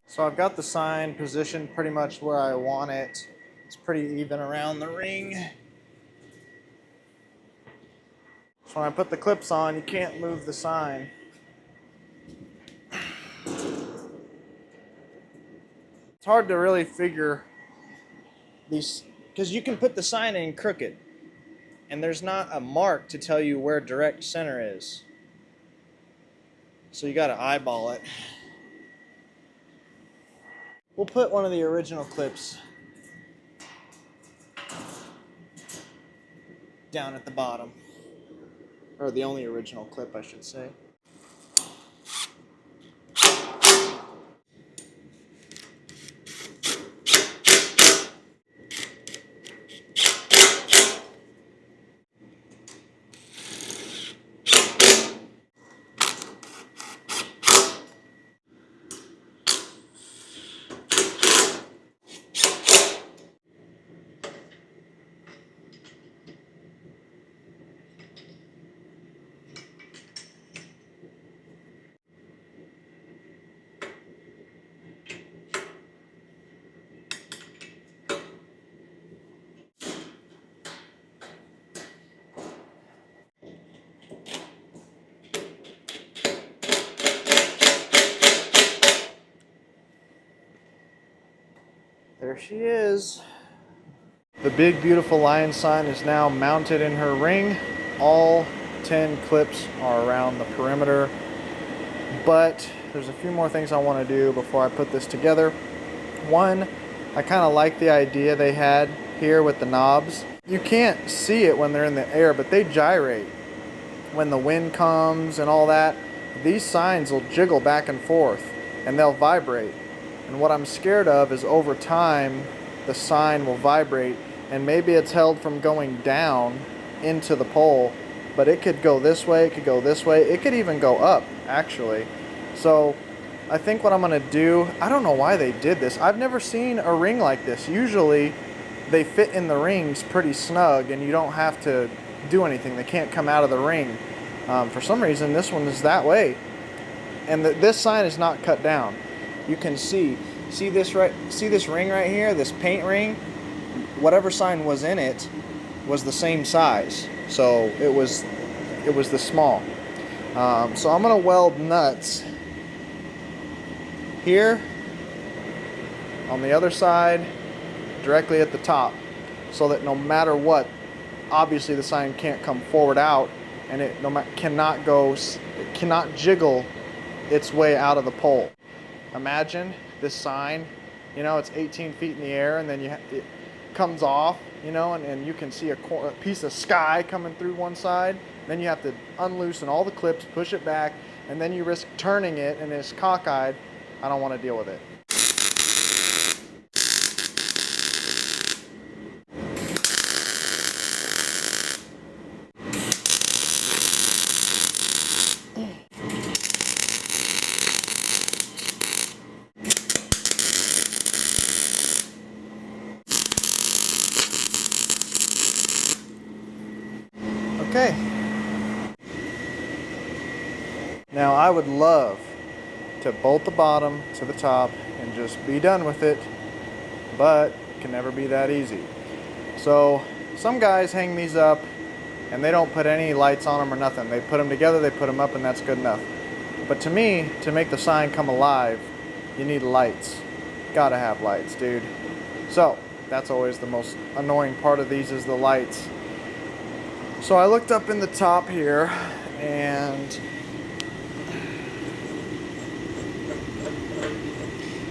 So I've got the sign positioned pretty much where I want it. It's pretty even around the ring. So when I put the clips on, you can't move the sign. It's hard to really figure these, because you can put the sign in crooked, and there's not a mark to tell you where direct center is. So you got to eyeball it. We'll put one of the original clips down at the bottom. Or the only original clip, I should say. There she is. The big beautiful lion sign is now mounted in her ring. All 10 clips are around the perimeter, but there's a few more things I want to do before I put this together. One, I kind of like the idea they had here with the knobs. You can't see it when they're in the air, but they gyrate when the wind comes and all that. These signs will jiggle back and forth and they'll vibrate. And what I'm scared of is over time the sign will vibrate, and maybe it's held from going down into the pole, but it could go this way, it could go this way, it could even go up actually. So I think what I'm gonna do, I don't know why they did this. I've never seen a ring like this. Usually they fit in the rings pretty snug and you don't have to do anything. They can't come out of the ring. For some reason this one is that way. And this sign is not cut down. You can see this ring right here, this paint ring, whatever sign was in it was the same size. So it was the small. So I'm gonna weld nuts here, on the other side, directly at the top, so that no matter what, obviously the sign can't come forward out, and it cannot jiggle its way out of the pole. Imagine this sign, you know, it's 18 feet in the air, and then it comes off, you know, and you can see a piece of sky coming through one side. Then you have to unloosen all the clips, push it back, and then you risk turning it, and it's cockeyed. I don't want to deal with it. Okay. Now I would love to bolt the bottom to the top and just be done with it, but it can never be that easy. So some guys hang these up and they don't put any lights on them or nothing. They put them together, they put them up, and that's good enough. But to me, to make the sign come alive, you need lights. Gotta have lights, dude. So that's always the most annoying part of these, is the lights. So I looked up in the top here, and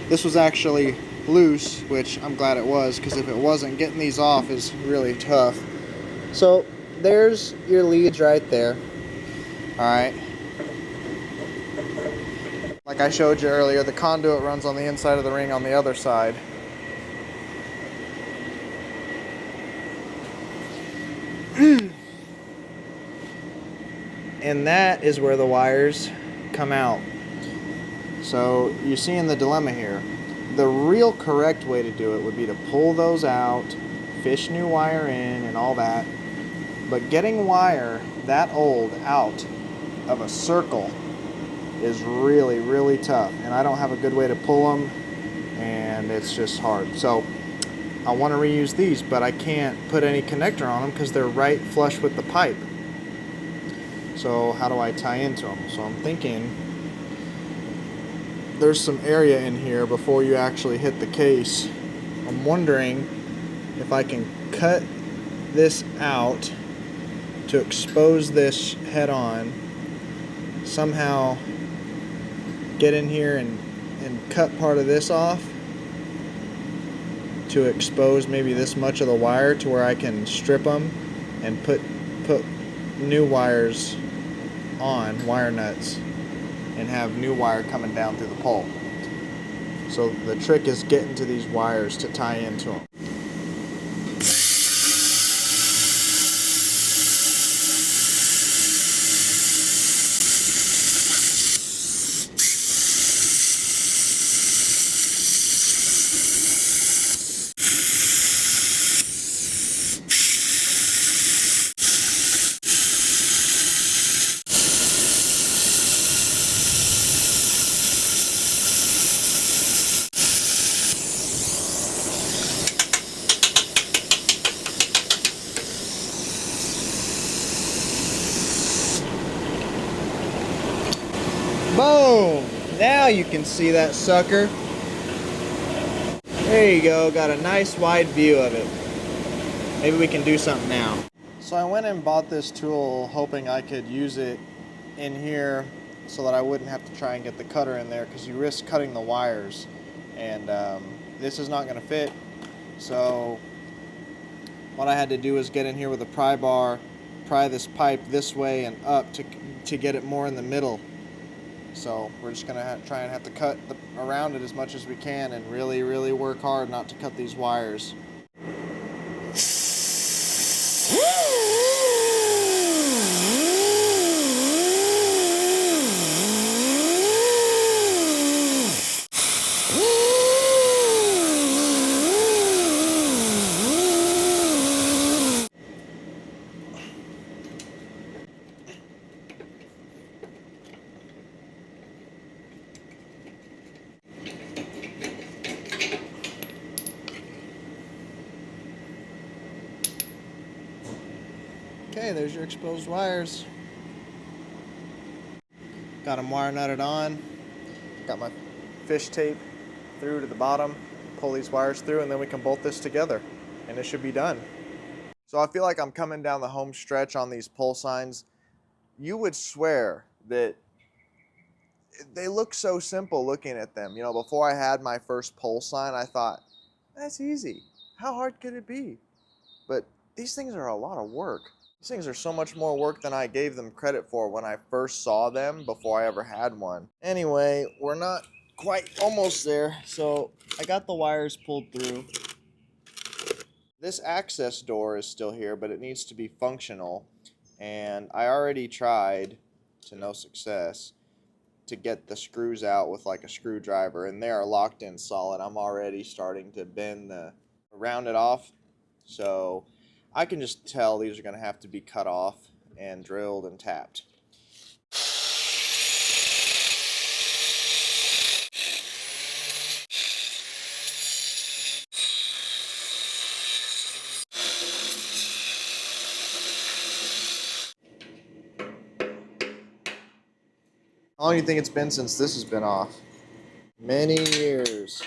this was actually loose, which I'm glad it was, because if it wasn't, getting these off is really tough. So there's your leads right there. Alright. Like I showed you earlier, the conduit runs on the inside of the ring on the other side. And that is where the wires come out. So you're seeing the dilemma here. The real correct way to do it would be to pull those out, fish new wire in and all that. But getting wire that old out of a circle is really, really tough. And I don't have a good way to pull them, and it's just hard. So I want to reuse these, but I can't put any connector on them because they're right flush with the pipe. So how do I tie into them? So I'm thinking there's some area in here before you actually hit the case. I'm wondering if I can cut this out to expose this head on, somehow get in here and cut part of this off to expose maybe this much of the wire to where I can strip them and put new wires on, wire nuts, and have new wire coming down through the pole. So the trick is getting to these wires to tie into them. Boom! Now you can see that sucker. There you go, got a nice wide view of it. Maybe we can do something now. So I went and bought this tool hoping I could use it in here so that I wouldn't have to try and get the cutter in there, because you risk cutting the wires, and this is not going to fit. So what I had to do was get in here with a pry bar, pry this pipe this way and up to get it more in the middle. So we're just going to try and have to cut around it as much as we can and really, really work hard not to cut these wires. Okay, there's your exposed wires. Got them wire nutted on. Got my fish tape through to the bottom. Pull these wires through and then we can bolt this together and it should be done. So I feel like I'm coming down the home stretch on these pull signs. You would swear that they look so simple looking at them. You know, before I had my first pull sign, I thought, that's easy. How hard could it be? But these things are a lot of work. These things are so much more work than I gave them credit for when I first saw them before I ever had one. Anyway, we're not quite almost there. So I got the wires pulled through. This access door is still here, but it needs to be functional. And I already tried, to no success, to get the screws out with like a screwdriver, and they are locked in solid. I'm already starting to round it off. So I can just tell these are going to have to be cut off and drilled and tapped. How long do you think it's been since this has been off? Many years.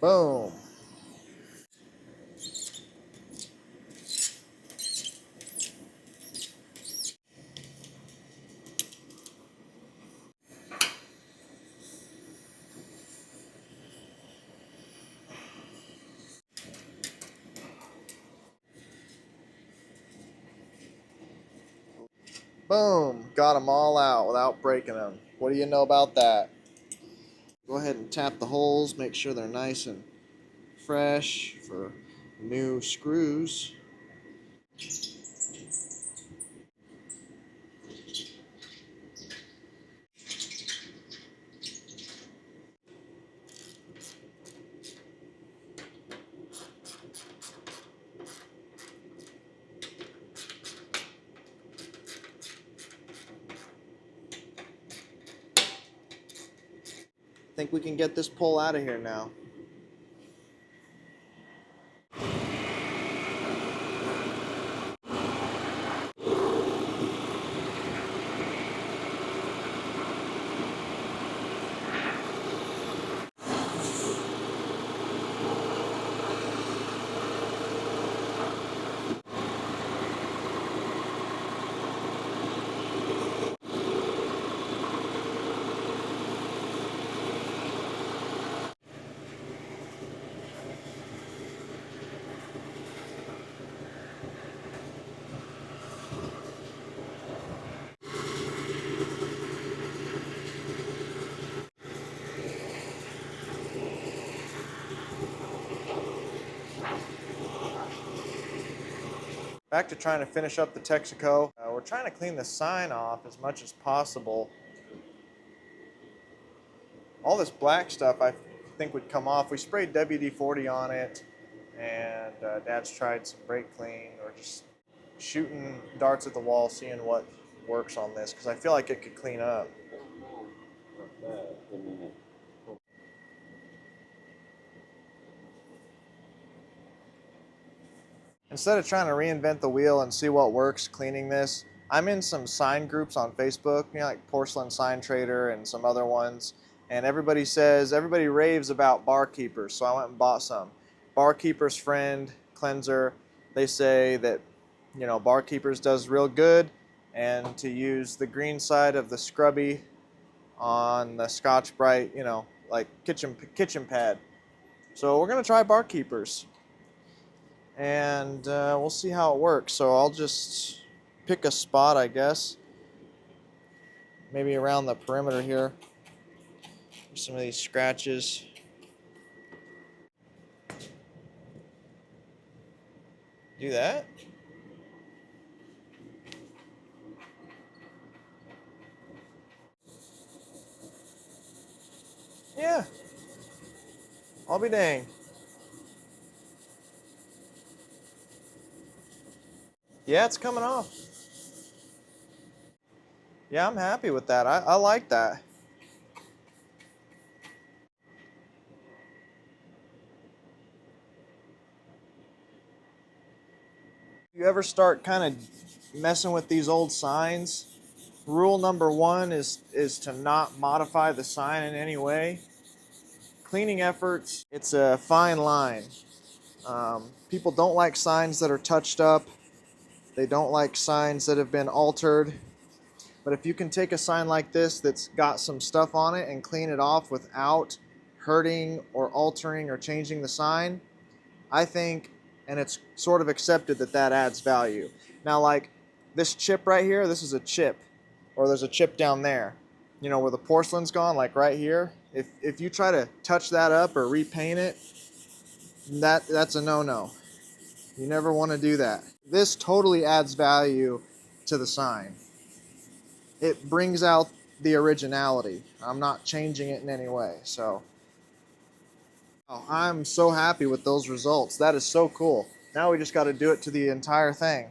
Boom. Boom. Got them all out without breaking them. What do you know about that? Go ahead and tap the holes, make sure they're nice and fresh for new screws. Think we can get this pole out of here now. Back to trying to finish up the Texaco. We're trying to clean the sign off as much as possible. All this black stuff I think would come off. We sprayed WD-40 on it, and Dad's tried some brake clean or just shooting darts at the wall, seeing what works on this, because I feel like it could clean up. I mean, Instead of trying to reinvent the wheel and see what works cleaning this, I'm in some sign groups on Facebook, you know, like Porcelain Sign Trader and some other ones, and everybody raves about Barkeepers, so I went and bought some. Barkeeper's Friend cleanser, they say that, you know, Barkeepers does real good, and to use the green side of the scrubby on the Scotch Brite, you know, like kitchen pad. So we're gonna try Barkeepers, and we'll see how it works. So I'll just pick a spot, I guess, maybe around the perimeter here. Some of these scratches. Do that. Yeah. I'll be dang. Yeah, it's coming off. Yeah, I'm happy with that. I like that. You ever start kind of messing with these old signs? Rule number one is to not modify the sign in any way. Cleaning efforts, it's a fine line. People don't like signs that are touched up. They don't like signs that have been altered. But if you can take a sign like this that's got some stuff on it and clean it off without hurting or altering or changing the sign, I think, and it's sort of accepted, that that adds value. Now, like this chip right here, this is a chip, or there's a chip down there, you know, where the porcelain's gone, like right here. If you try to touch that up or repaint it, that's a no-no. You never want to do that. This totally adds value to the sign. It brings out the originality. I'm not changing it in any way. So I'm so happy with those results. That is so cool. Now we just got to do it to the entire thing.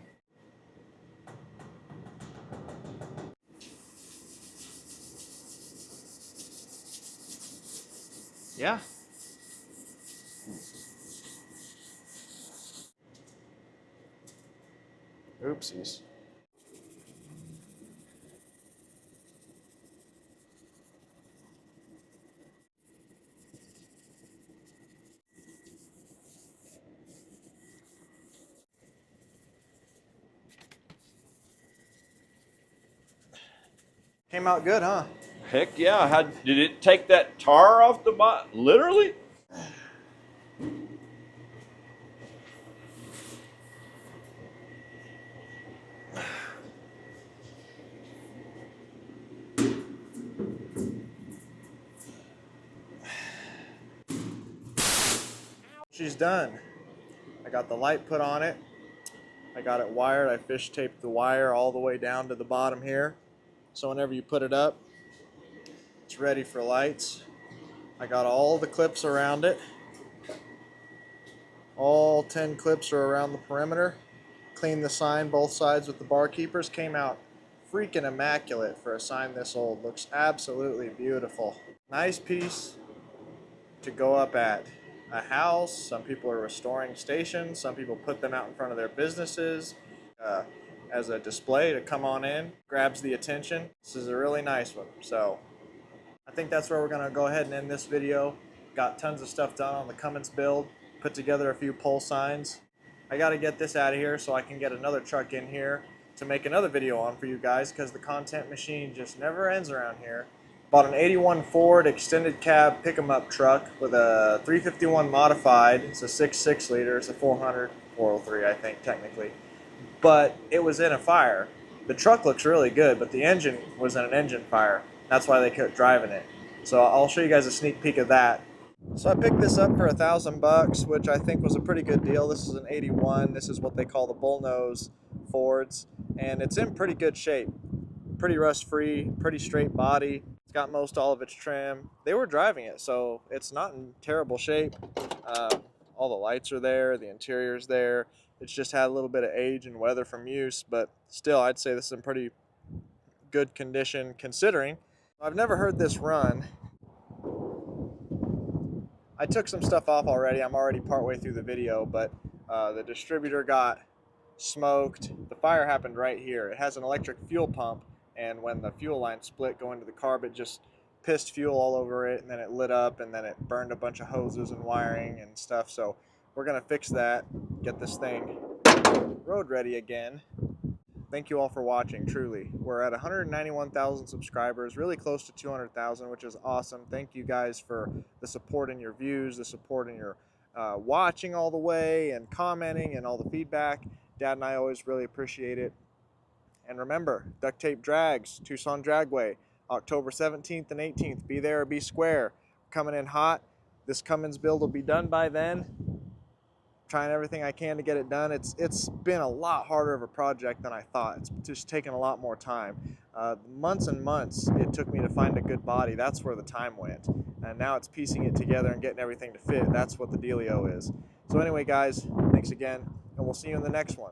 Yeah. Oopsies. Came out good, huh? Heck yeah. How did it take that tar off the bottom? Literally? She's done. I got the light put on it. I got it wired. I fish taped the wire all the way down to the bottom here. So whenever you put it up, it's ready for lights. I got all the clips around it. All 10 clips are around the perimeter. Cleaned the sign both sides with the Barkeepers. Came out freaking immaculate for a sign this old. Looks absolutely beautiful. Nice piece to go up at a house. Some people are restoring stations. Some people put them out in front of their businesses as a display to come on in. Grabs the attention. This is a really nice one. So I think that's where we're going to go ahead and end this video. Got tons of stuff done on the Cummins build. Put together a few pole signs. I got to get this out of here so I can get another truck in here to make another video on for you guys, because the content machine just never ends around here. Bought an 81 Ford extended cab pick-em-up truck with a 351 modified. It's a 6.6 liter. It's a 403, I think, technically. But it was in a fire. The truck looks really good, but the engine was in an engine fire. That's why they kept driving it. So I'll show you guys a sneak peek of that. So I picked this up for $1,000, which I think was a pretty good deal. This is an 81. This is what they call the bullnose Fords, and it's in pretty good shape. Pretty rust-free, pretty straight body. It's got most all of its trim. They were driving it, so it's not in terrible shape. All the lights are there, the interior's there. It's just had a little bit of age and weather from use, but still, I'd say this is in pretty good condition considering. I've never heard this run. I took some stuff off already. I'm already partway through the video, but The distributor got smoked. The fire happened right here. It has an electric fuel pump, and when the fuel line split going to the carb, it just pissed fuel all over it, and then it lit up, and then it burned a bunch of hoses and wiring and stuff. So we're gonna fix that, get this thing road ready again. Thank you all for watching, truly. We're at 191,000 subscribers, really close to 200,000, which is awesome. Thank you guys for the support in your views, the support in your watching all the way, and commenting, and all the feedback. Dad and I always really appreciate it. And remember, Duct Tape Drags, Tucson Dragway, October 17th and 18th. Be there or be square. Coming in hot. This Cummins build will be done by then. Trying everything I can to get it done. It's been a lot harder of a project than I thought. It's just taken a lot more time. Months and months it took me to find a good body. That's where the time went. And now it's piecing it together and getting everything to fit. That's what the dealio is. So anyway, guys, thanks again, and we'll see you in the next one.